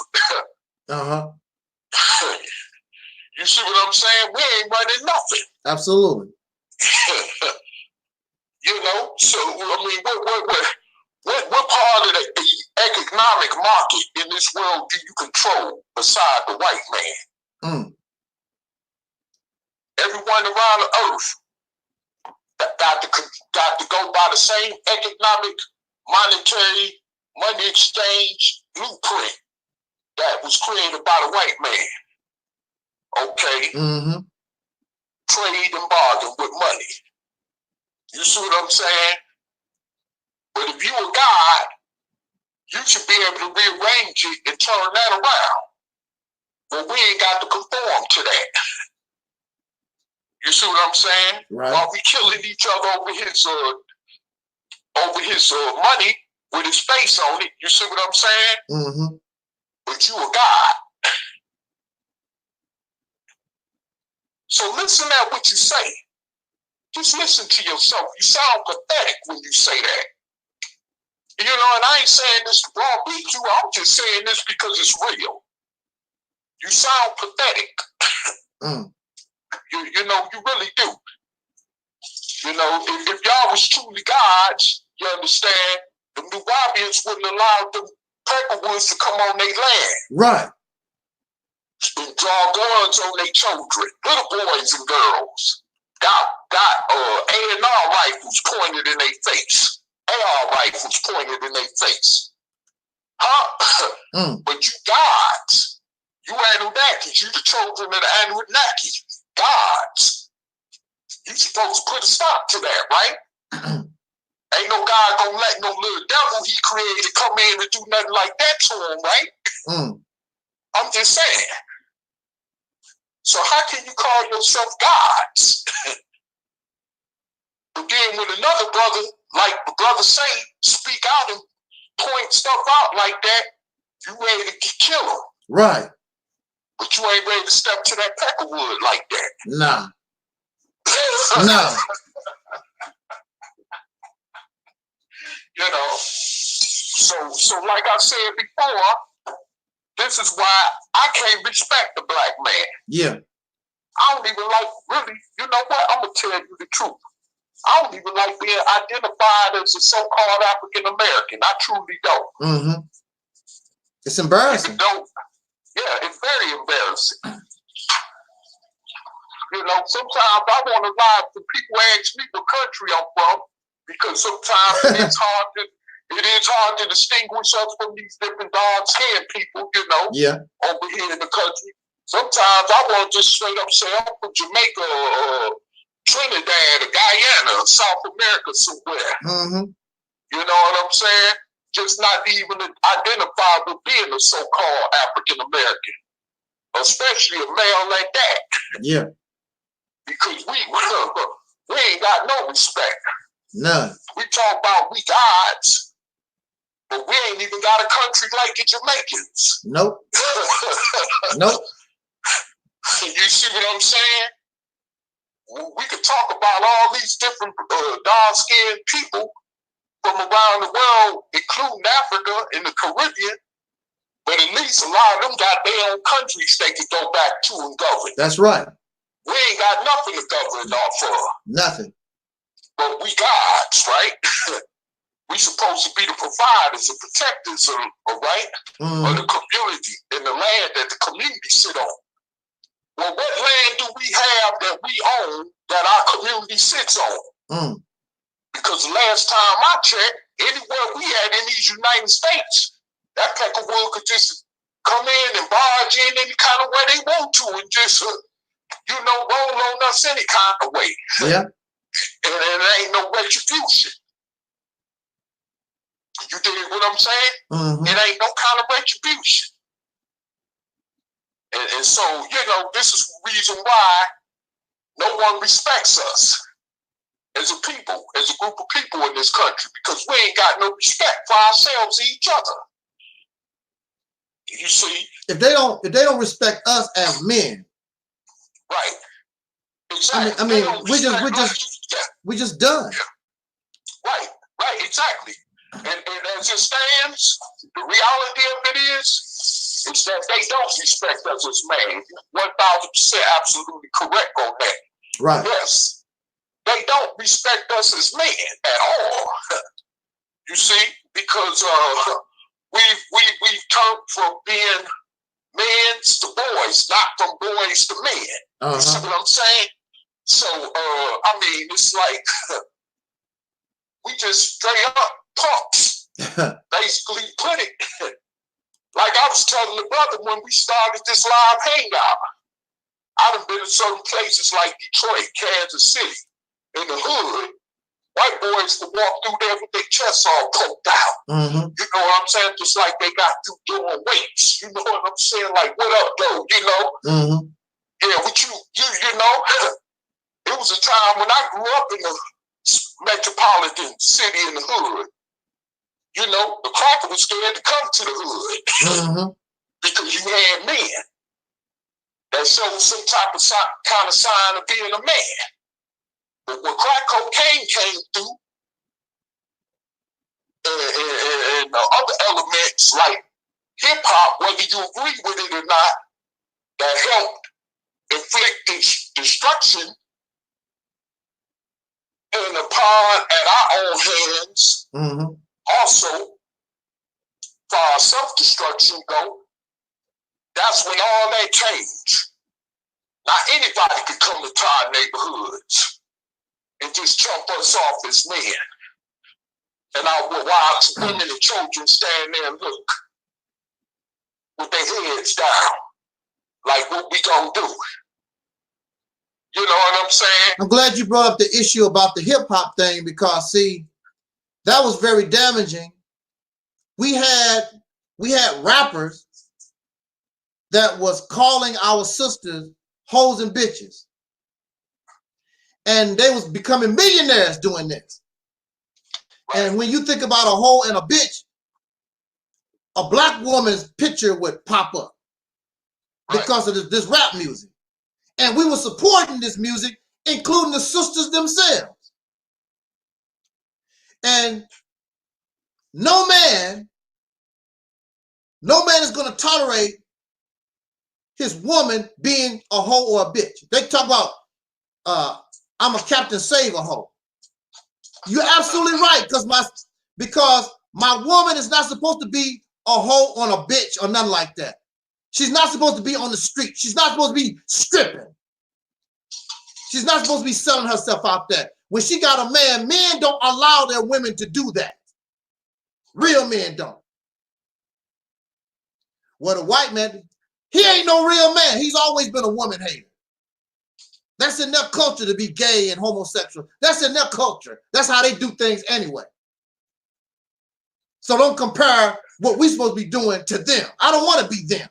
A: You see what I'm saying? We ain't running nothing.
B: Absolutely.
A: You know, so I mean, what part of the economic market in this world do you control beside the white man? Everyone around the earth got to go by the same economic, monetary, money exchange blueprint that was created by the white man. Okay. Trade and bargain with money. You see what I'm saying? But if you a God, you should be able to rearrange it and turn that around. But we ain't got to conform to that. You see what I'm saying? Right. While we killing each other over his money with his face on it. You see what I'm saying? But you a God. So listen at what you say. Just listen to yourself. You sound pathetic when you say that. You know, and I ain't saying this to browbeat you. I'm just saying this because it's real. You sound pathetic. You know, you really do. You know, if y'all was truly gods, you understand, the Nuwabians wouldn't allow the Peckerwoods to come on their land. Right. And draw guns on their children, little boys and girls. Got A&R rifles pointed in their face. AR rifles pointed in their face. But you gods, you Anunnakis, you the children of the Anunnaki. Gods. You supposed to put a stop to that, right? Ain't no God gonna let no little devil he created come in and do nothing like that to him, right? I'm just saying. So how can you call yourself gods? But then when another brother, like the brother Saint, speak out and point stuff out like that, you ready to kill him. Right. But you ain't ready to step to that peckerwood like that. Nah. No. You know, so like I said before, this is why I can't respect the black man. Yeah. I don't even like, really, you know what? I'm going to tell you the truth. I don't even like being identified as a so-called African-American. I truly don't. It's embarrassing. Yeah, it's very embarrassing. You know, sometimes I want to lie when people ask me what country I'm from, because sometimes it is hard to distinguish us from these different dark-skinned people, you know, over here in the country. Sometimes I want to just straight up say I'm from Jamaica or Trinidad or Guyana or South America somewhere. You know what I'm saying? Just not even identify with being a so-called African-American, especially a male like that. Yeah. Because we ain't got no respect. None. We talk about we gods, but we ain't even got a country like the Jamaicans. Nope. Nope. You see what I'm saying? We could talk about all these different dark-skinned people from around the world, including Africa and the Caribbean, but at least a lot of them got their own countries they could go back to and govern.
B: That's right.
A: We ain't got nothing to govern off of.
B: Nothing.
A: But we gods, right? We supposed to be the providers and protectors of right? Of the community and the land that the community sit on. Well, what land do we have that we own that our community sits on? Because the last time I checked, anywhere we had in these United States, that peckerwood could just come in and barge in any kind of way they want to and just, roll on us any kind of way.
B: Yeah.
A: And it ain't no retribution. You dig what I'm saying? It ain't no kind of retribution. And so, this is the reason why no one respects us as a people, as a group of people in this country, because we ain't got no respect for ourselves and each other. You see? If they don't respect us as men. Right. Exactly.
B: I mean, we just done.
A: Yeah. Right, exactly. And as it stands, the reality of it is that they don't respect us as men. 1,000% absolutely correct on that.
B: Right.
A: Yes. They don't respect us as men at all. You see? Because we've turned from being men to boys, not from boys to men. You see what I'm saying? So, it's like we just straight up punks. Basically put it. Like I was telling the brother when we started this live hangout, I done been in certain places like Detroit, Kansas City, in the hood. White boys could walk through there with their chests all poked out. You know what I'm saying? Just like they got through doing weights. You know what I'm saying? Like, what up, though? Yeah, what you know? It was a time when I grew up in the metropolitan city in the hood. The cracker was scared to come to the hood because you had men that showed some type of kind of sign of being a man. But when crack cocaine came through and the other elements like hip hop, whether you agree with it or not, that helped inflict destruction and upon at our own hands. Also, for our self-destruction go, that's when all that changed. Now anybody could come into our neighborhoods and just jump us off as men. And our wives, women, and children stand there and look with their heads down. Like, what we gonna do? You know what I'm saying?
B: I'm glad you brought up the issue about the hip-hop thing because, see, that was very damaging. We had rappers that was calling our sisters hoes and bitches. And they was becoming millionaires doing this. And when you think about a hoe and a bitch, a black woman's picture would pop up because of this rap music. And we were supporting this music, including the sisters themselves. And no man is going to tolerate his woman being a hoe or a bitch. They talk about, I'm a Captain Save a hoe. You're absolutely right, because my woman is not supposed to be a hoe on a bitch or nothing like that. She's not supposed to be on the street. She's not supposed to be stripping. She's not supposed to be selling herself out there. When she got a man, men don't allow their women to do that. Real men don't. Well, the white man, he ain't no real man. He's always been a woman hater. That's in their culture to be gay and homosexual. That's in their culture. That's how they do things anyway. So don't compare what we're supposed to be doing to them. I don't want to be them.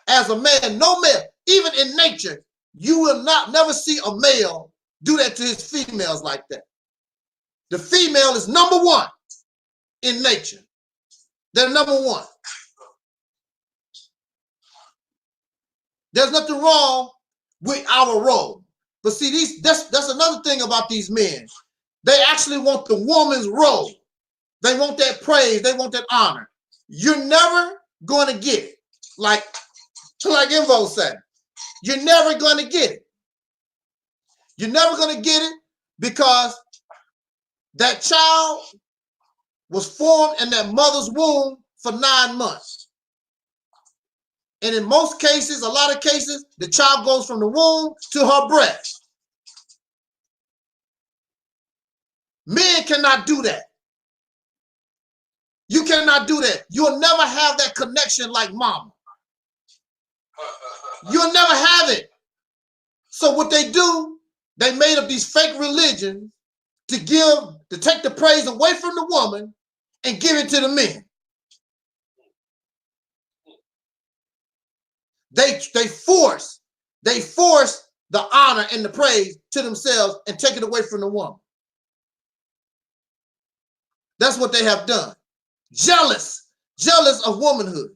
B: As a man, no male, even in nature, you will never see a male do that to his females like that. The female is number one in nature. They're number one. There's nothing wrong with our role. But see, that's another thing about these men. They actually want the woman's role. They want that praise. They want that honor. You're never going to get it. Like Invo said, you're never going to get it. You're never going to get it because that child was formed in that mother's womb for 9 months. And in most cases, a lot of cases, the child goes from the womb to her breast. Men cannot do that. You cannot do that. You'll never have that connection like mama. You'll never have it. So what they do, they made up these fake religions to take the praise away from the woman and give it to the men. They force the honor and the praise to themselves and take it away from the woman. That's what they have done. Jealous of womanhood.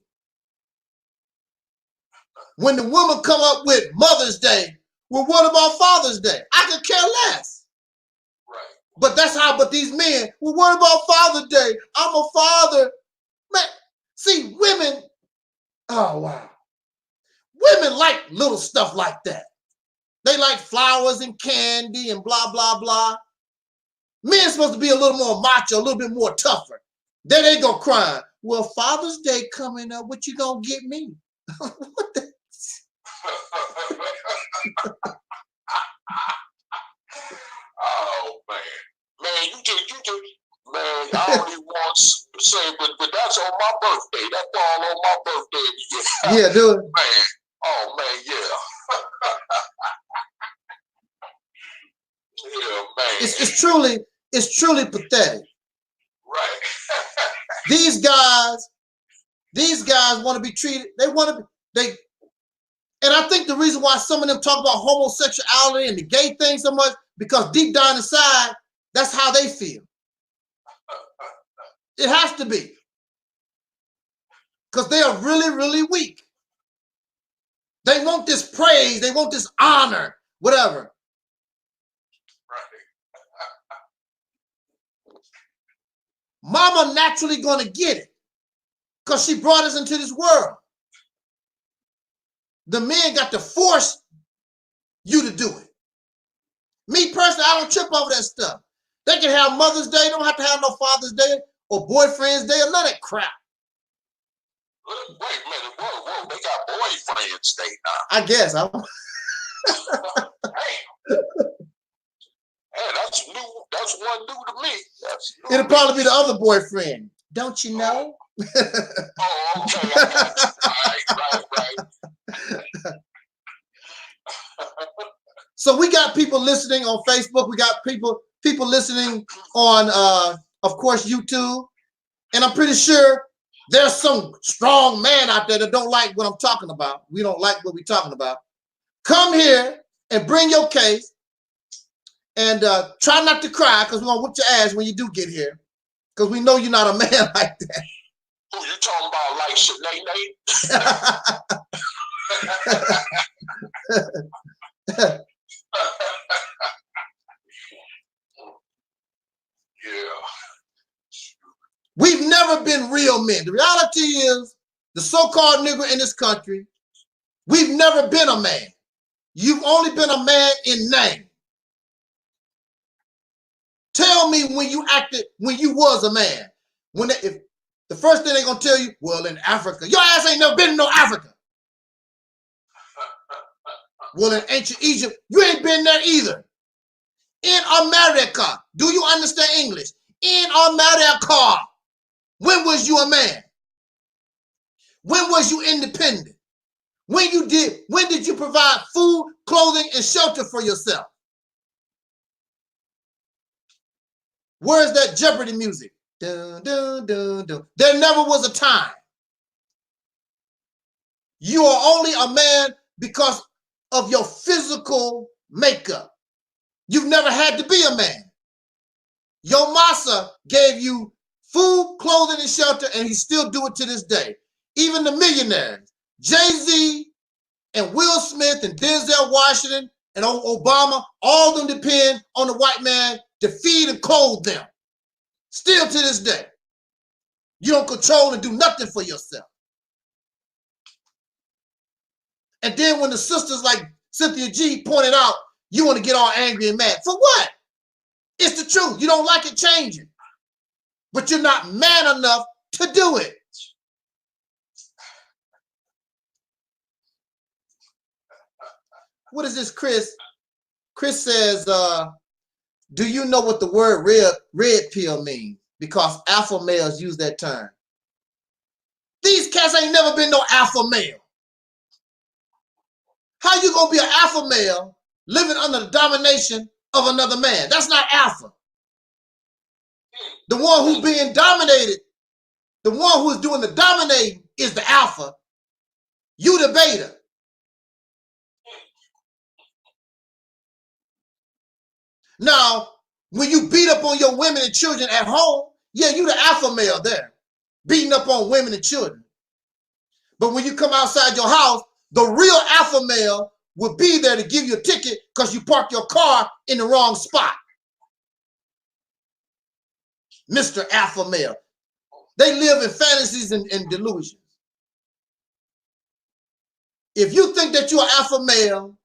B: When the woman come up with Mother's Day, well, what about Father's Day? I could care less.
A: Right.
B: But these men, well, what about Father's Day? I'm a father. Man, see, women, oh, wow. Women like little stuff like that. They like flowers and candy and blah, blah, blah. Men supposed to be a little more macho, a little bit more tougher. Then they go crying. Well, Father's Day coming up, what you gonna get me? What the?
A: Oh man, you just, man. I only want to say, but that's on my birthday. That fall on my birthday.
B: Yeah, do it,
A: man. Oh man, yeah. Yeah, man.
B: It's truly pathetic.
A: Right.
B: These guys want to be treated. And I think the reason why some of them talk about homosexuality and the gay thing so much, because deep down inside, that's how they feel. It has to be. Because they are really, really weak. They want this praise, they want this honor, whatever. Mama naturally gonna get it because she brought us into this world. The men got to force you to do it. Me personally, I don't trip over that stuff. They can have Mother's Day, don't have to have no Father's Day or Boyfriend's Day or none of that crap.
A: Wait a minute, whoa, they got Boyfriend's Day now.
B: I guess.
A: Hey, that's new. That's one new to me.
B: It'll probably be the other boyfriend. Don't you know?
A: Oh, okay. I got you. Right.
B: So we got people listening on Facebook. We got people listening on, of course, YouTube. And I'm pretty sure there's some strong man out there that don't like what I'm talking about. We don't like what we're talking about. Come here and bring your case. And try not to cry because we're going to whoop your ass when you do get here. Because we know you're not a man like that.
A: Who you talking about, like Shanae? Yeah.
B: We've never been real men. The reality is, the so-called nigger in this country, we've never been a man. You've only been a man in name. Tell me when you was a man. If the first thing they're gonna tell you, well, in Africa, your ass ain't never been in no Africa. Well, in ancient Egypt, you ain't been there either. In America, do you understand English? In America, when was you a man? When was you independent? When did you provide food, clothing, and shelter for yourself? Where's that Jeopardy music? Dun, dun, dun, dun. There never was a time. You are only a man because of your physical makeup. You've never had to be a man. Your massa gave you food, clothing, and shelter, and he still do it to this day. Even the millionaires, Jay-Z and Will Smith and Denzel Washington and Obama, all of them depend on the white man to feed and clothe them. Still to this day. You don't control and do nothing for yourself. And then when the sisters like Cynthia G pointed out, you want to get all angry and mad. For what? It's the truth. You don't like it, change it. But you're not man enough to do it. What is this, Chris? Chris says, do you know what the word red pill means? Because alpha males use that term. These cats ain't never been no alpha male. How you gonna be an alpha male living under the domination of another man? That's not alpha. The one who's being dominated, the one who is doing the dominating is the alpha. You the beta. Now, when you beat up on your women and children at home, yeah, you the alpha male there, beating up on women and children. But when you come outside your house, the real alpha male will be there to give you a ticket because you parked your car in the wrong spot. Mr. Alpha Male. They live in fantasies and delusions. If you think that you're an alpha male,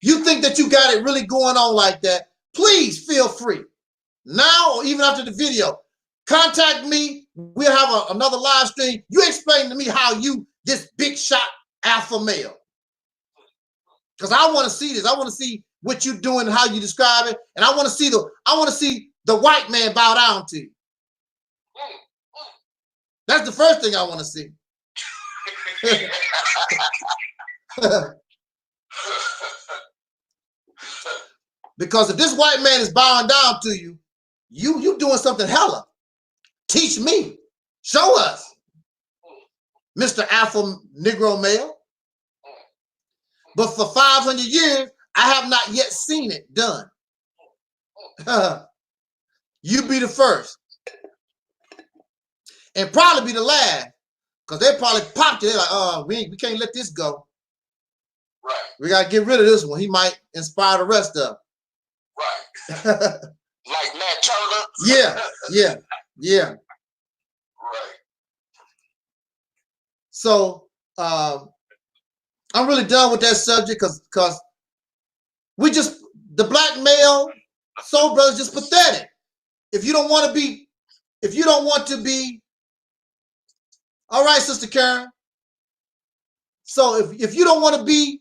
B: you think that you got it really going on like that, please feel free. Now or even after the video, contact me. We'll have another live stream. You explain to me how you, this big shot alpha male. Because I want to see this. I want to see what you're doing and how you describe it. And I want to see the white man bow down to you. That's the first thing I want to see. Because if this white man is bowing down to you, you doing something hella. Teach me. Show us. Mr. Alpha Negro Male. But for 500 years, I have not yet seen it done. You be the first. And probably be the last. Because they probably popped it. They're like, oh, we can't let this go.
A: Right.
B: We got to get rid of this one. He might inspire the rest of them.
A: Right. Like Nat
B: Yeah.
A: Turner.
B: Right. So I'm really done with that subject because the black male soul brother is just pathetic. If you don't want to be, all right, Sister Karen. So if you don't want to be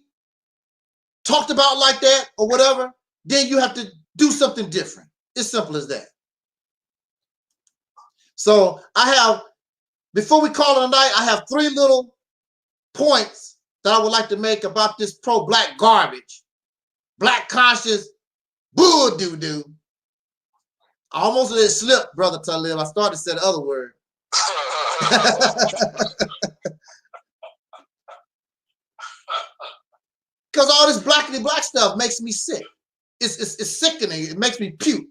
B: talked about like that or whatever, then you have to do something different. It's simple as that. So before we call it a night, I have 3 little points that I would like to make about this pro-black garbage, black conscious bull doo-doo. I almost let it slip, Brother Taalik. I started to say the other word. Because all this blackity black stuff makes me sick. It's sickening. It makes me puke.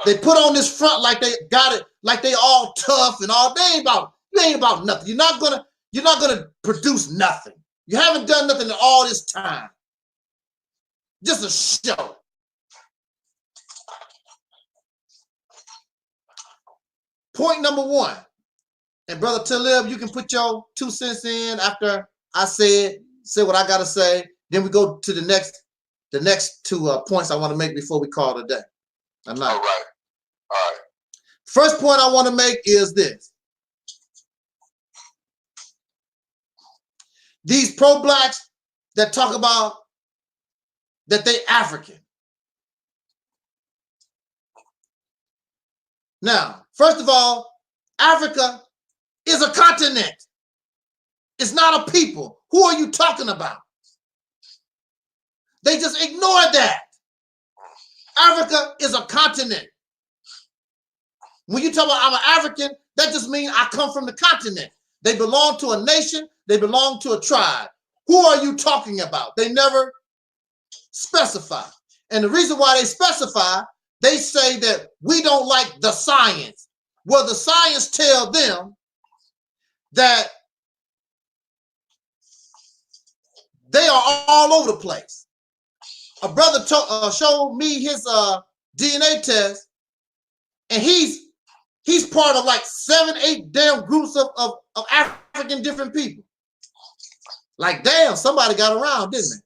B: They put on this front like they got it, like they all tough and all. They ain't about nothing. You're not gonna produce nothing. You haven't done nothing in all this time. Just a show. Point number 1. And Brother Talib, you can put your 2 cents in after I say what I gotta say. Then we go to the next 2 points I want to make before we call it a day. All right. First point I want to make is this. These pro-blacks that talk about that they African. Now, first of all, Africa is a continent. It's not a people. Who are you talking about? They just ignore that. Africa is a continent. When you talk about I'm an African, that just means I come from the continent. They belong to a nation. They belong to a tribe. Who are you talking about? They never specify. And the reason why they specify, they say that we don't like the science. Well, the science tell them that They are all over the place. A brother showed me his DNA test, and he's part of like 7, 8 damn groups of African different people. Like, damn, somebody got around, didn't they?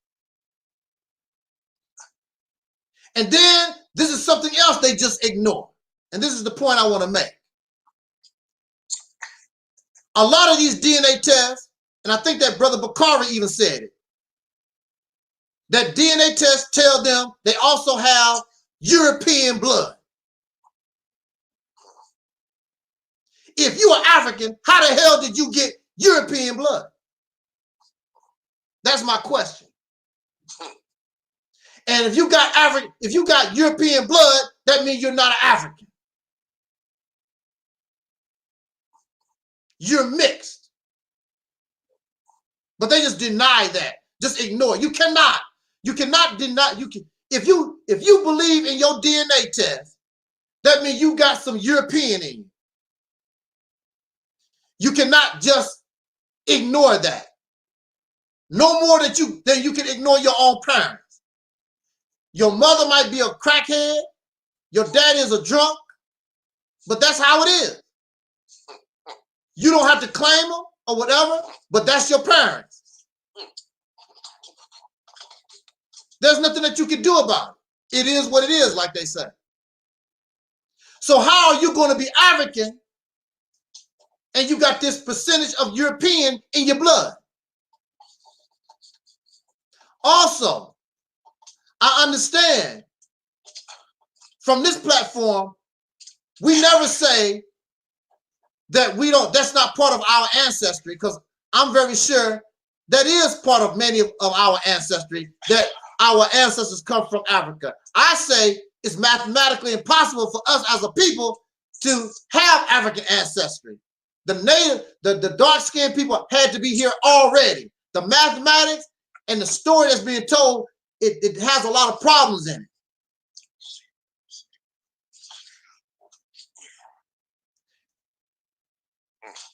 B: And then this is something else they just ignore. And this is the point I want to make. A lot of these DNA tests, and I think that Brother Bakari even said it, that DNA tests tell them they also have European blood. If you are African, how the hell did you get European blood? That's my question. And if you got European blood, that means you're not an African. You're mixed. But they just deny that. Just ignore it. You cannot deny. If you believe in your DNA test, that means you got some European in you. You cannot just ignore that. No more than you can ignore your own parents. Your mother might be a crackhead, your dad is a drunk, but that's how it is. You don't have to claim them or whatever, but that's your parents. There's nothing that you can do about it. It is what it is, like they say. So how are you going to be African and you got this percentage of European in your blood? Also, I understand from this platform, we never say that that's not part of our ancestry, because I'm very sure that is part of many of our ancestry, that our ancestors come from Africa. I say it's mathematically impossible for us as a people to have African ancestry. The dark-skinned people had to be here already. The mathematics and the story that's being told, it has a lot of problems in it.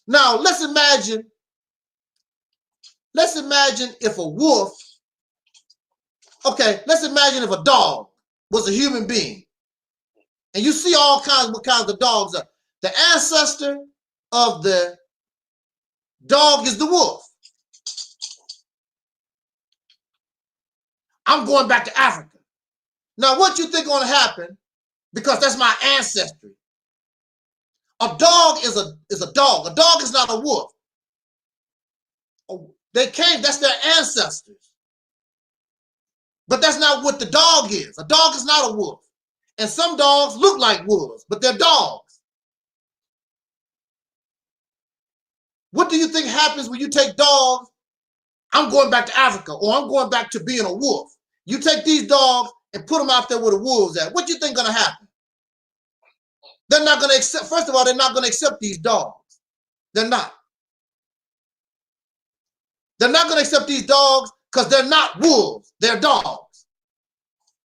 B: Now, let's imagine if a wolf, let's imagine if a dog was a human being. And you see what kinds of dogs are. The ancestor of the dog is the wolf. I'm going back to Africa. Now, what you think going to happen, because that's my ancestry. A dog is a dog. A dog is not a wolf. That's their ancestors. But that's not what the dog is. A dog is not a wolf. And some dogs look like wolves, but they're dogs. What do you think happens when you take dogs? I'm going back to Africa, or I'm going back to being a wolf. You take these dogs and put them out there where the wolves at. What do you think going to happen? They're not going to accept, first of all, they're not going to accept these dogs. They're not. They're not going to accept these dogs because they're not wolves. They're dogs.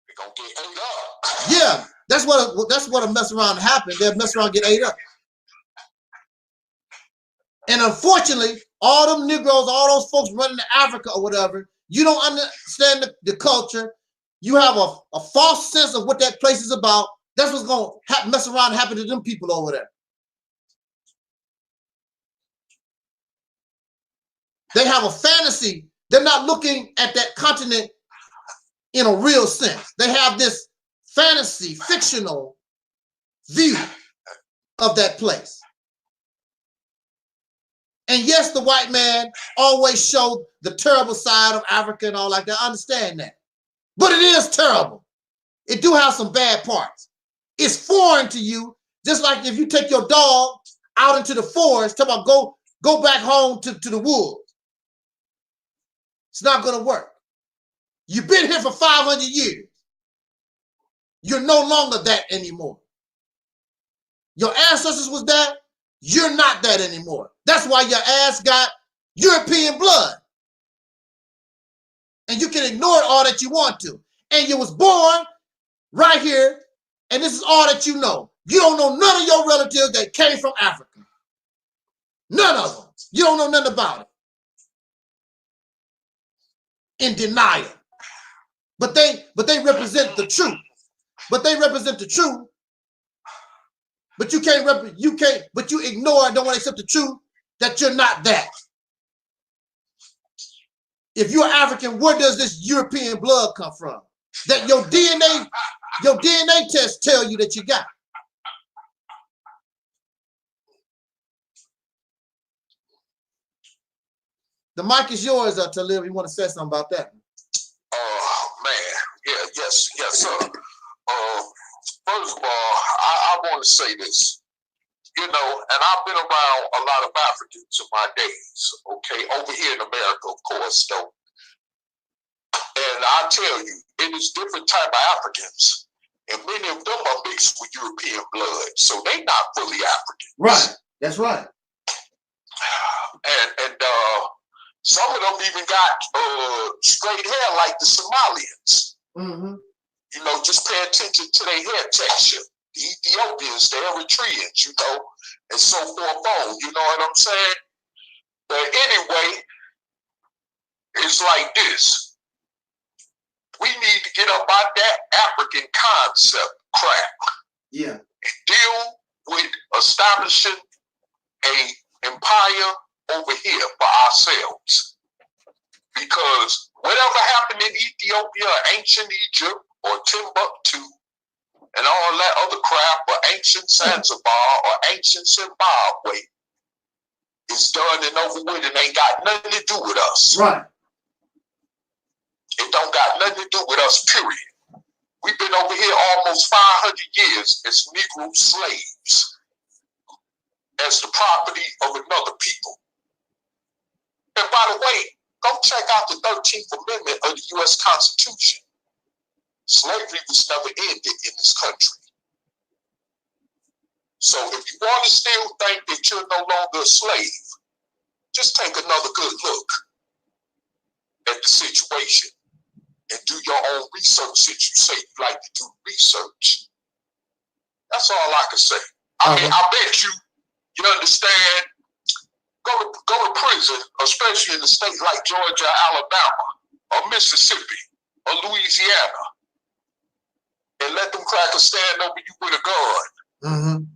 A: They're going to get ate up.
B: Yeah, that's what a mess around happen. They'll mess around and get ate up. And unfortunately, all them Negroes, all those folks running to Africa or whatever, you don't understand the culture. You have a false sense of what that place is about. That's what's going to mess around and happen to them people over there. They have a fantasy. They're not looking at that continent in a real sense. They have this fantasy, fictional view of that place. And yes, the white man always showed the terrible side of Africa and all like that. I understand that. But it is terrible. It do have some bad parts. It's foreign to you, just like if you take your dog out into the forest, talk about go back home to the woods. It's not going to work. You've been here for 500 years. You're no longer that anymore. Your ancestors was that. You're not that anymore. That's why your ass got European blood. And you can ignore it all that you want to. And you was born right here, and this is all that you know. You don't know none of your relatives that came from Africa. None of them. You don't know nothing about it. in denial. But they represent the truth. But they represent the truth. But you but you ignore and don't want to accept the truth that you're not that. If you're African, where does this European blood come from? That your DNA tests tell you that you got. The mic is yours, Talib. You want to say something about that?
A: Man, yes, sir. First of all, I want to say this, and I've been around a lot of Africans in my days, okay, over here in America, of course, though. And I tell you, it is different type of Africans, and many of them are mixed with European blood, so they not fully African.
B: Right, that's right.
A: And some of them even got straight hair like the Somalians.
B: Mm-hmm.
A: Just pay attention to their hair texture. The Ethiopians, the Eritreans, and so forth on. You know what I'm saying? But anyway, it's like this. We need to get up out that African concept crap.
B: Yeah.
A: And deal with establishing an empire over here for ourselves. Because whatever happened in Ethiopia, ancient Egypt, or Timbuktu, and all that other crap, or ancient Zanzibar, or ancient Zimbabwe, is done and over with and ain't got nothing to do with us.
B: Right.
A: It don't got nothing to do with us, period. We've been over here almost 500 years as Negro slaves, as the property of another people. And by the way, go check out the 13th Amendment of the U.S. Constitution. Slavery was never ended in this country. So if you want to still think that you're no longer a slave, just take another good look at the situation and do your own research since you say you like to do research. That's all I can say. I mean, I bet you understand. Go to prison, especially in a state like Georgia, Alabama, or Mississippi, or Louisiana, and let them crackers stand over you with a gun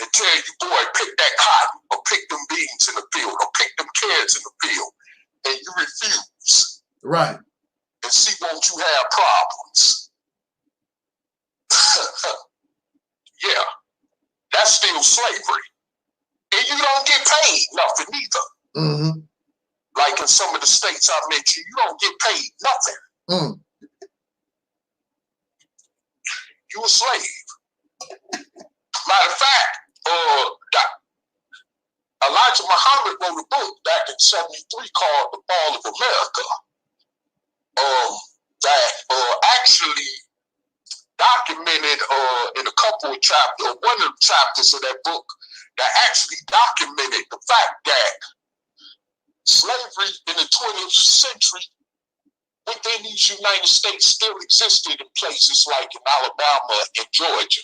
A: and tell you, boy, pick that cotton, or pick them beans in the field, or pick them carrots in the field, and you refuse.
B: Right.
A: And see, won't you have problems? Yeah, that's still slavery. And you don't get paid nothing either. Like in some of the states I mentioned, you don't get paid nothing. You a slave. Matter of fact, Elijah Muhammad wrote a book back in '73 called The Fall of America, that actually documented in a couple of chapters, or one of the chapters of that book, that actually documented the fact that slavery in the 20th century within these United States still existed in places like in Alabama and Georgia.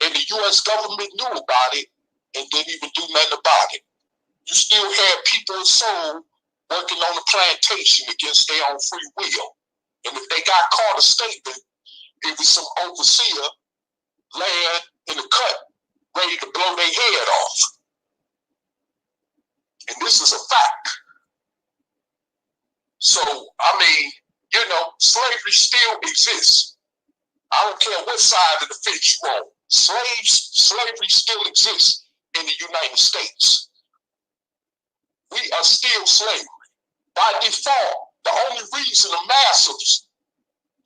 A: And the U.S. government knew about it and didn't even do nothing about it. You still had people of soul working on the plantation against their own free will. And if they got caught escaping, it was some overseer laying in the cut, ready to blow their head off. And this is a fact. So, I mean, slavery still exists. I don't care what side of the fence you're on. Slavery still exists in the United States. We are still slavery. By default, the only reason the massive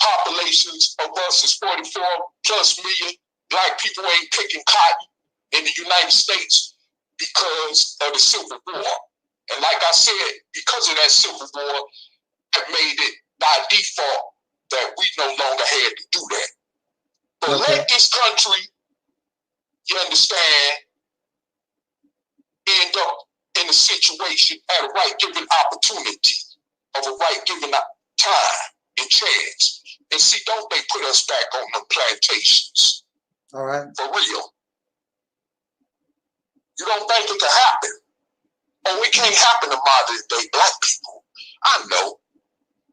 A: populations of us is 44 plus million black people ain't picking cotton in the United States because of the Civil War. And like I said, because of that Civil War, that made it by default that we no longer had to do that. But let this country, you understand, end up in a situation at a right given opportunity of a right given time and chance. And see, don't they put us back on them plantations?
B: All right.
A: For real. You don't think it can happen? Oh, it can't happen to modern day black people. I know,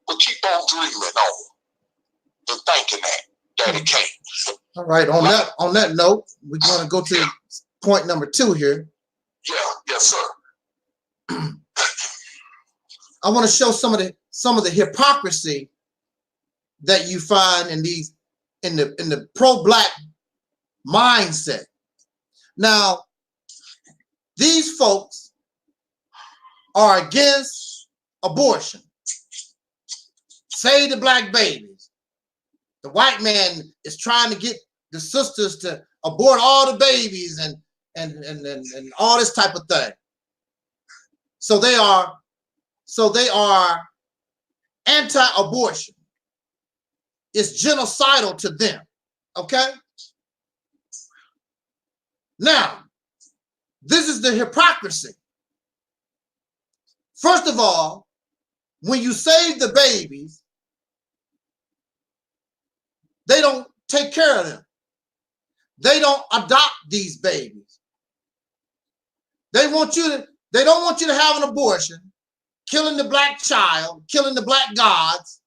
A: but keep on dreaming on and thinking that it can't.
B: All right. On that note, we're going to go to point number 2 here.
A: Yeah. Yes, sir.
B: I want to show some of the hypocrisy that you find in the pro-black mindset. Now, these folks are against abortion. Save the black babies. The white man is trying to get the sisters to abort all the babies and all this type of thing. So they are anti-abortion. It's genocidal to them. Okay? Now, this is the hypocrisy. First of all, when you save the babies, they don't take care of them. They don't adopt these babies. They don't want you to have an abortion, killing the black child, killing the black gods.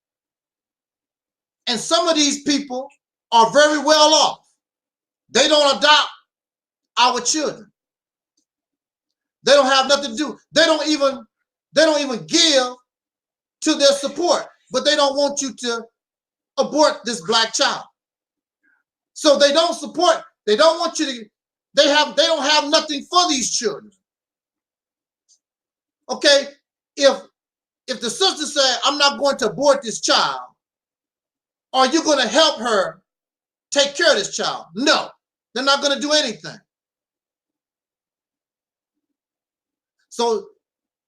B: And some of these people are very well off. They don't adopt our children. They don't have nothing to do. They don't even give to their support, but they don't want you to abort this black child. So they don't support, they don't want you to, they don't have nothing for these children. Okay, if the sister said, I'm not going to abort this child, are you going to help her take care of this child? No, they're not going to do anything. So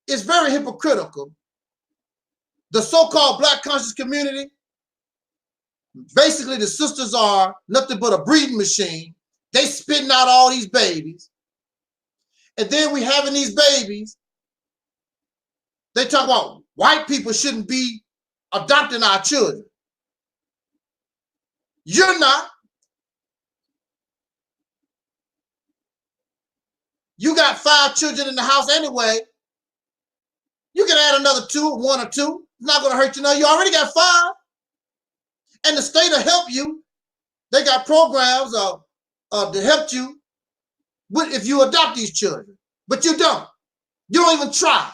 B: it's very hypocritical. The so-called black conscious community, basically the sisters are nothing but a breeding machine. They spitting out all these babies. And then we having these babies. They talk about white people shouldn't be adopting our children. You're not. You got 5 children in the house anyway. You can add another 2, 1 or 2. It's not going to hurt you now. You already got 5. And the state will help you. They got programs to help you if you adopt these children. But you don't. You don't even try.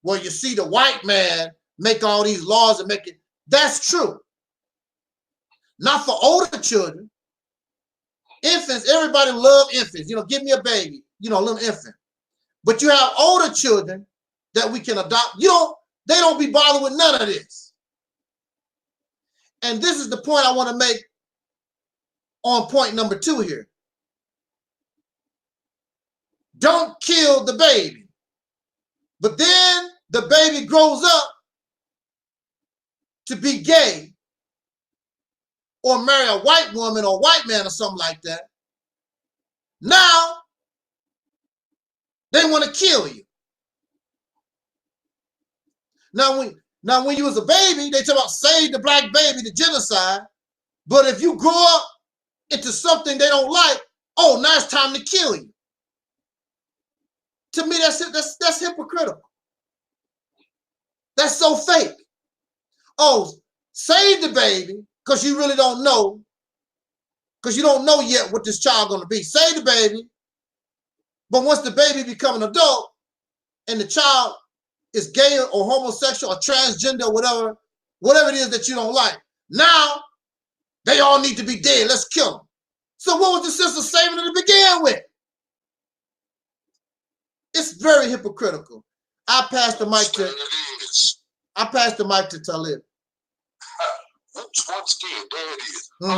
B: Well, you see the white man make all these laws and make it. That's true. Not for older children. Infants, everybody love infants. You know, give me a baby. You know, a little infant. But you have older children that we can adopt. They don't be bothered with none of this. And this is the point I want to make on point number 2 here. Don't kill the baby. But then the baby grows up to be gay or marry a white woman or white man or something like that. Now, they want to kill you. Now, when you was a baby, they talk about save the black baby, the genocide. But if you grow up into something they don't like, oh, now it's time to kill you. To me, that's hypocritical. That's so fake. Oh, save the baby because you really don't know, because you don't know yet what this child going to be. Save the baby, but once the baby become an adult and the child is gay or homosexual or transgender or whatever it is that you don't like, now they all need to be dead. Let's kill them. So what was the sister saving to begin with? It's very hypocritical. I pass the mic to Taalik.
A: Once again, there it is. Man, I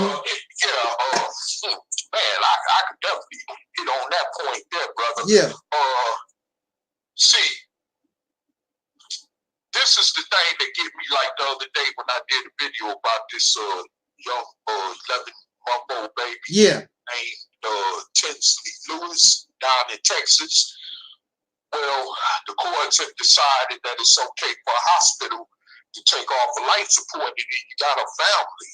A: could definitely hit on that point there, brother.
B: Yeah.
A: See, this is the thing that get me, like the other day when I did a video about this young 11-month-old baby.
B: Yeah.
A: Named Tinsley Lewis down in Texas. Well, the courts have decided that it's okay for a hospital to take off a life support, and you got a family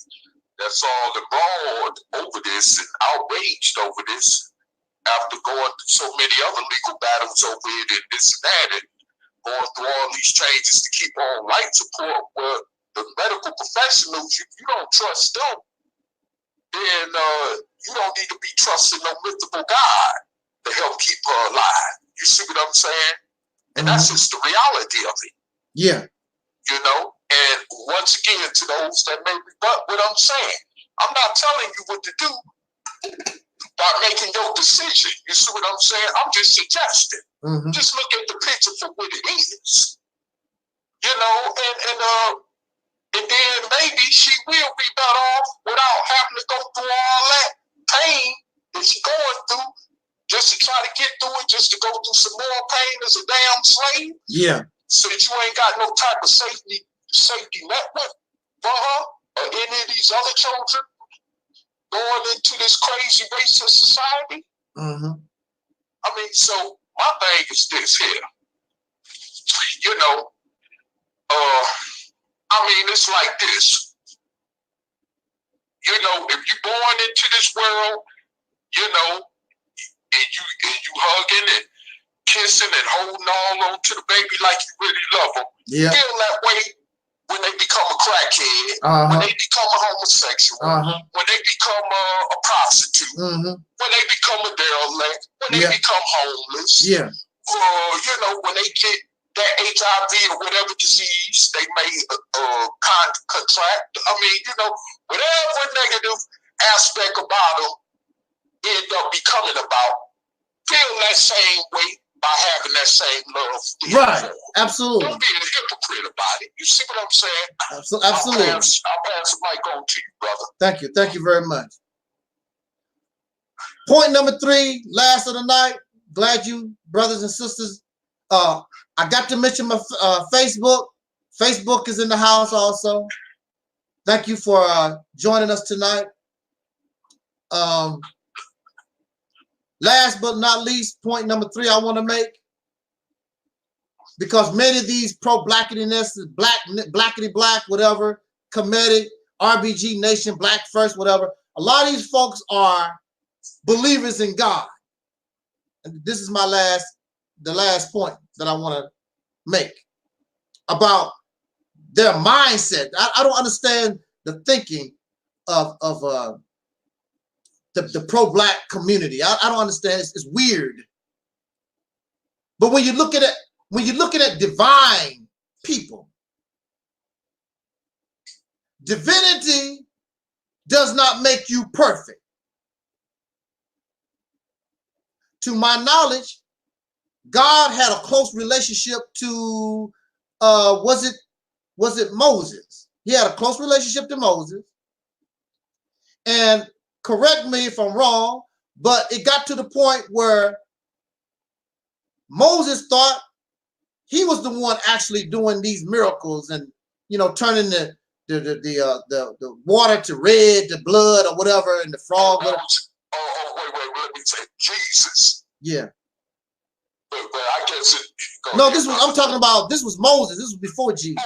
A: that's all embroiled over this and outraged over this after going through so many other legal battles over it and this and that. And going through all these changes to keep on life support. Well, the medical professionals, you don't trust them, then you don't need to be trusting no mythical God to help keep her alive. You see what I'm saying? And that's just the reality of it.
B: Yeah.
A: You know? And once again, to those that may rebut what I'm saying, I'm not telling you what to do by making your decision. You see what I'm saying? I'm just suggesting. Just look at the picture for what it is. You know, and then maybe she will be better off without having to go through all that pain that she's going through just to try to get through it, just to go through some more pain as a damn slave.
B: Yeah.
A: Since you ain't got no type of safety network for her or any of these other children going into this crazy racist society. I mean, so my thing is this here. You know, I mean, it's like this. You know, if you're born into this world, you know, and you hugging and kissing and holding all on to the baby like you really love them.
B: Yeah.
A: Feel that way when they become a crackhead, when they become a homosexual, when they become a prostitute, when they become a derelict, when they become homeless. Yeah. You know, when they get that HIV or whatever disease they may contract. I mean, you know, whatever negative aspect about them end up becoming about, feel that same way by having that same love.
B: Right. Absolutely.
A: Don't be a hypocrite about it. You see what I'm saying?
B: Absolutely.
A: I'll pass the mic on to you, brother.
B: Thank you. Thank you very much. Point number 3, last of the night. Glad you, brothers and sisters. I got to mention my Facebook. Facebook is in the house also. Thank you for joining us tonight. Last but not least, point number 3 I want to make, because many of these pro-blackityness, blackity black, whatever, Comedic, RBG Nation, Black First, whatever, a lot of these folks are believers in God. And this is the last point that I want to make about their mindset. I don't understand the thinking of the pro-black community. I don't understand. It's weird. But when you're looking at divine people, divinity does not make you perfect. To my knowledge, God had a close relationship to was it Moses? He had a close relationship to Moses. And correct me if I'm wrong, but it got to the point where Moses thought he was the one actually doing these miracles and, you know, turning the water to red, the blood or whatever, and the frog.
A: Wait, let me say Jesus.
B: Yeah.
A: But I guess it.
B: No, I'm talking about, this was Moses. This was before Jesus.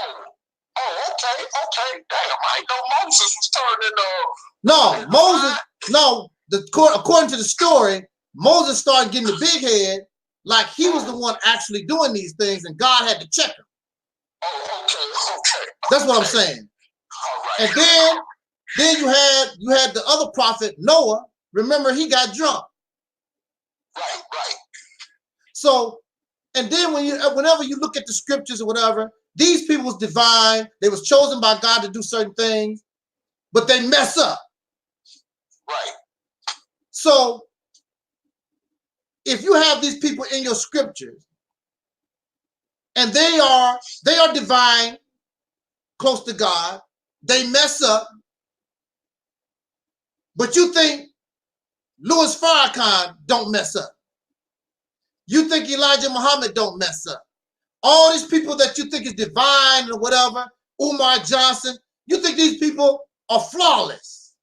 A: Okay. Damn, I know Moses was turning.
B: No, Moses. No, according to the story, Moses started getting the big head, like he was the one actually doing these things, and God had to check him.
A: Okay.
B: That's what I'm saying.
A: All right.
B: And then you had the other prophet Noah. Remember, he got drunk.
A: Right.
B: So, and then whenever you look at the scriptures or whatever, these people was divine. They was chosen by God to do certain things, but they mess up.
A: Right.
B: So, if you have these people in your scriptures, and they are divine, close to God, they mess up, but you think Louis Farrakhan don't mess up. You think Elijah Muhammad don't mess up. All these people that you think is divine or whatever, Umar Johnson, you think these people are flawless.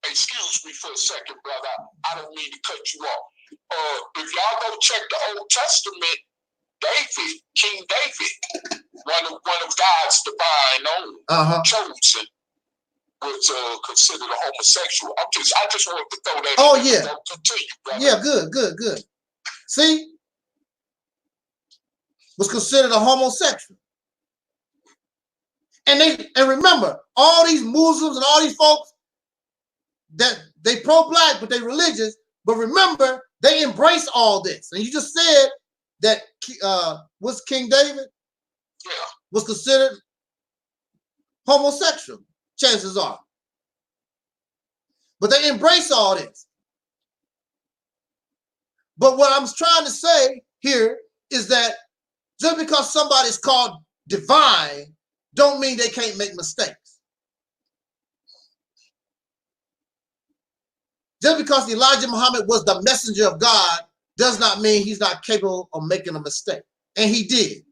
A: Excuse me for a second, brother. I don't mean to cut you off. If y'all go check the Old Testament, David, King David, one of God's divine own, chosen, was considered a homosexual. I just wanted to throw that.
B: Oh
A: in.
B: yeah.
A: Continue, brother.
B: Yeah, good. See, was considered a homosexual. And remember, all these Muslims and all these folks that they pro-black, but they religious, but remember, they embrace all this. And you just said that was King David was considered homosexual, chances are. But they embrace all this. But what I'm trying to say here is that just because somebody's called divine, don't mean they can't make mistakes. Just because Elijah Muhammad was the messenger of God does not mean he's not capable of making a mistake. And he did.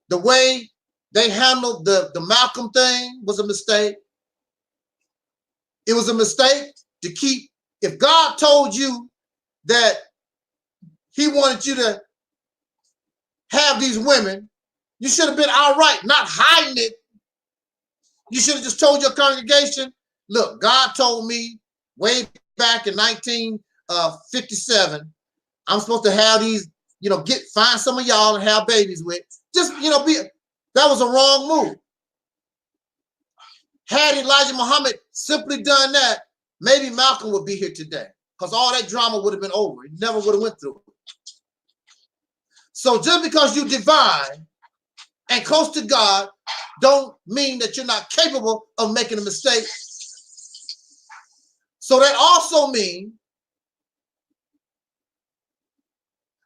B: The way they handled the Malcolm thing was a mistake. It was a mistake to keep, if God told you that he wanted you to have these women, you should have been outright, not hiding it. You should have just told your congregation, look, God told me way back in 1957, I'm supposed to have these, find some of y'all and have babies with. Just, that was a wrong move. Had Elijah Muhammad simply done that, maybe Malcolm would be here today, because all that drama would have been over. It never would have went through. So just because you're divine and close to God, don't mean that you're not capable of making a mistake. So that also means,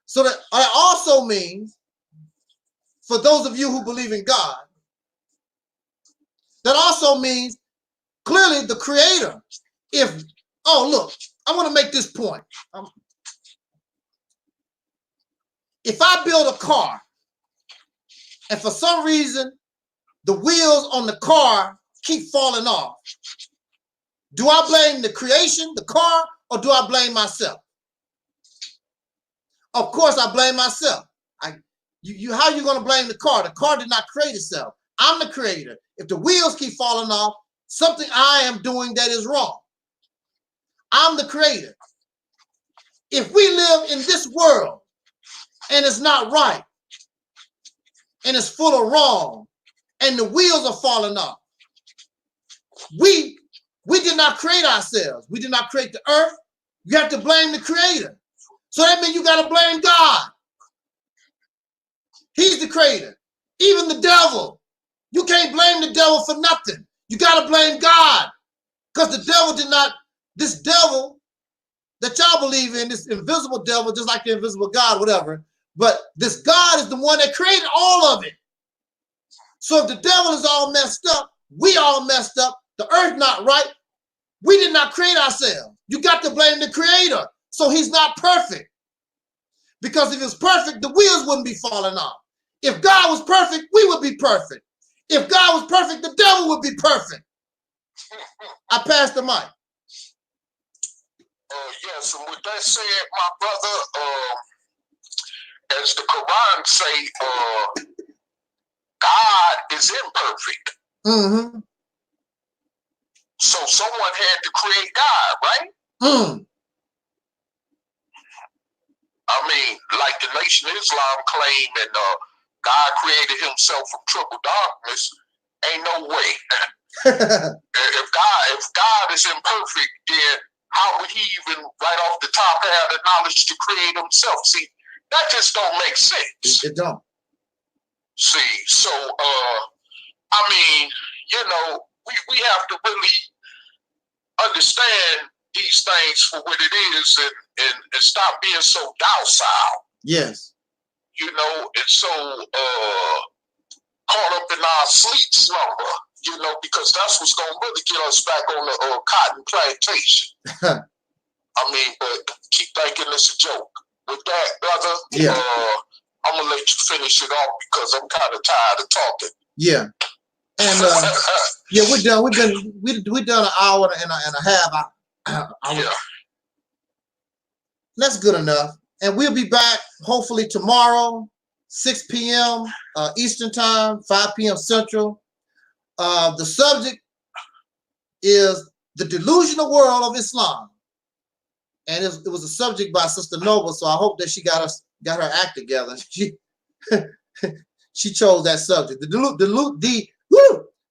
B: for those of you who believe in God, that also means clearly the creator. Look, I want to make this point. If I build a car and for some reason the wheels on the car keep falling off, do I blame the creation, the car, or do I blame myself? Of course I blame myself. How are you going to blame the car? The car did not create itself. I'm the creator. If the wheels keep falling off, something I am doing that is wrong. I'm the creator. If we live in this world and it's not right, and it's full of wrong, and the wheels are falling off, we did not create ourselves. We did not create the earth. You have to blame the creator. So that means you got to blame God. He's the creator. Even the devil. You can't blame the devil for nothing. You got to blame God. Because the devil did not, this devil that y'all believe in, this invisible devil, just like the invisible God, whatever, but this God is the one that created all of it. So if the devil is all messed up, we all messed up, the earth not right, we did not create ourselves. You got to blame the creator. So he's not perfect. Because if he was perfect, the wheels wouldn't be falling off. If God was perfect, we would be perfect. If God was perfect, the devil would be perfect. I passed the mic.
A: Yes, and with that said, my brother, as the Quran say, God is imperfect.
B: Mm-hmm.
A: So someone had to create God, right?
B: Mm.
A: I mean, like the Nation of Islam claim and God created himself from triple darkness, ain't no way. If God is imperfect, then how would he even right off the top have the knowledge to create himself? See, that just don't make sense.
B: It don't.
A: See, so I mean, we have to really understand these things for what it is and stop being so docile.
B: Yes.
A: And so caught up in our sleep slumber, because that's what's going to really get us back on the cotton plantation. I mean, but keep thinking it's a joke. With that, brother, I'm going to let you finish it off because I'm kind of tired of talking.
B: Yeah. And we're done. We've done an hour and a half.
A: Yeah.
B: That's good enough. And we'll be back hopefully tomorrow, 6 p.m. Eastern time, 5 p.m. Central. The subject is the delusional world of Islam. And it was a subject by Sister Nova, so I hope that she got her act together. she chose that subject, the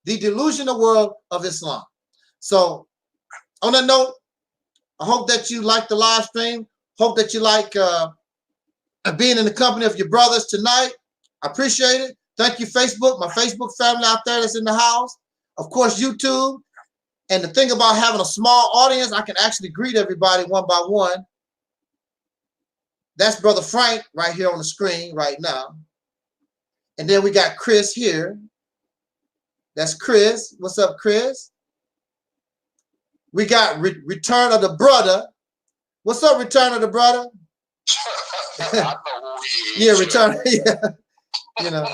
B: delusional world of Islam. So on that note, I hope that you like the live stream. Hope that you like being in the company of your brothers tonight. I appreciate it. Thank you, Facebook, my Facebook family out there that's in the house. Of course, YouTube. And the thing about having a small audience, I can actually greet everybody one by one. That's Brother Frank right here on the screen right now. And then we got Chris here. That's Chris. What's up, Chris? We got Return of the Brother. What's up, Return of the Brother?
A: I know who he is.
B: Yeah, Return. Yeah. You know.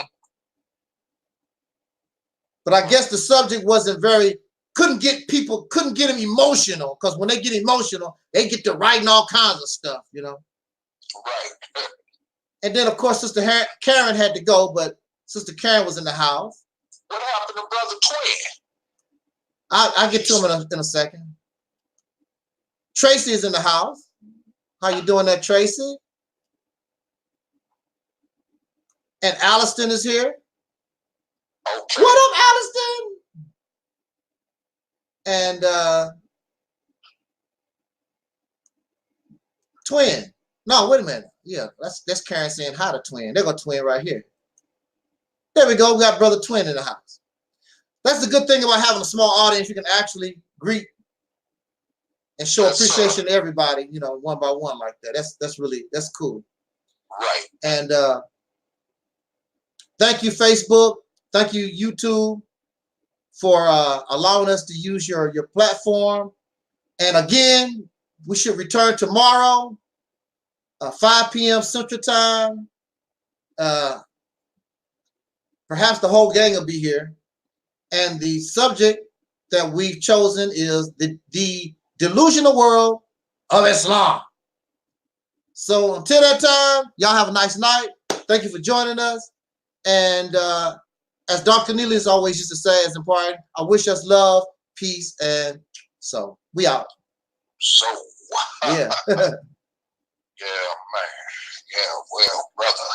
B: But I guess the subject wasn't very, couldn't get them emotional, because when they get emotional, they get to writing all kinds of stuff, you know.
A: Right.
B: And then, of course, Sister Karen had to go, but Sister Karen was in the house.
A: What happened to Brother Twin?
B: I'll get to him in a second. Tracy is in the house. How you doing there, Tracy? And Alliston is here.
A: Okay.
B: What up, Alliston? And Twin. No, wait a minute. Yeah, that's Karen saying hi to Twin. They're going to Twin right here. There we go. We got Brother Twin in the house. That's the good thing about having a small audience. You can actually greet and show appreciation to everybody, you know, one by one like that. That's cool.
A: Right.
B: And thank you, Facebook. Thank you, YouTube, for allowing us to use your platform. And again, we should return tomorrow, 5 p.m. Central Time. Perhaps the whole gang will be here. And the subject that we've chosen is the delusional world of Islam. So until that time, y'all have a nice night. Thank you for joining us. And as Dr. Cornelius always used to say, as important, I wish us love, peace, and so we out.
A: So,
B: yeah.
A: Yeah, man. Yeah, well, brother.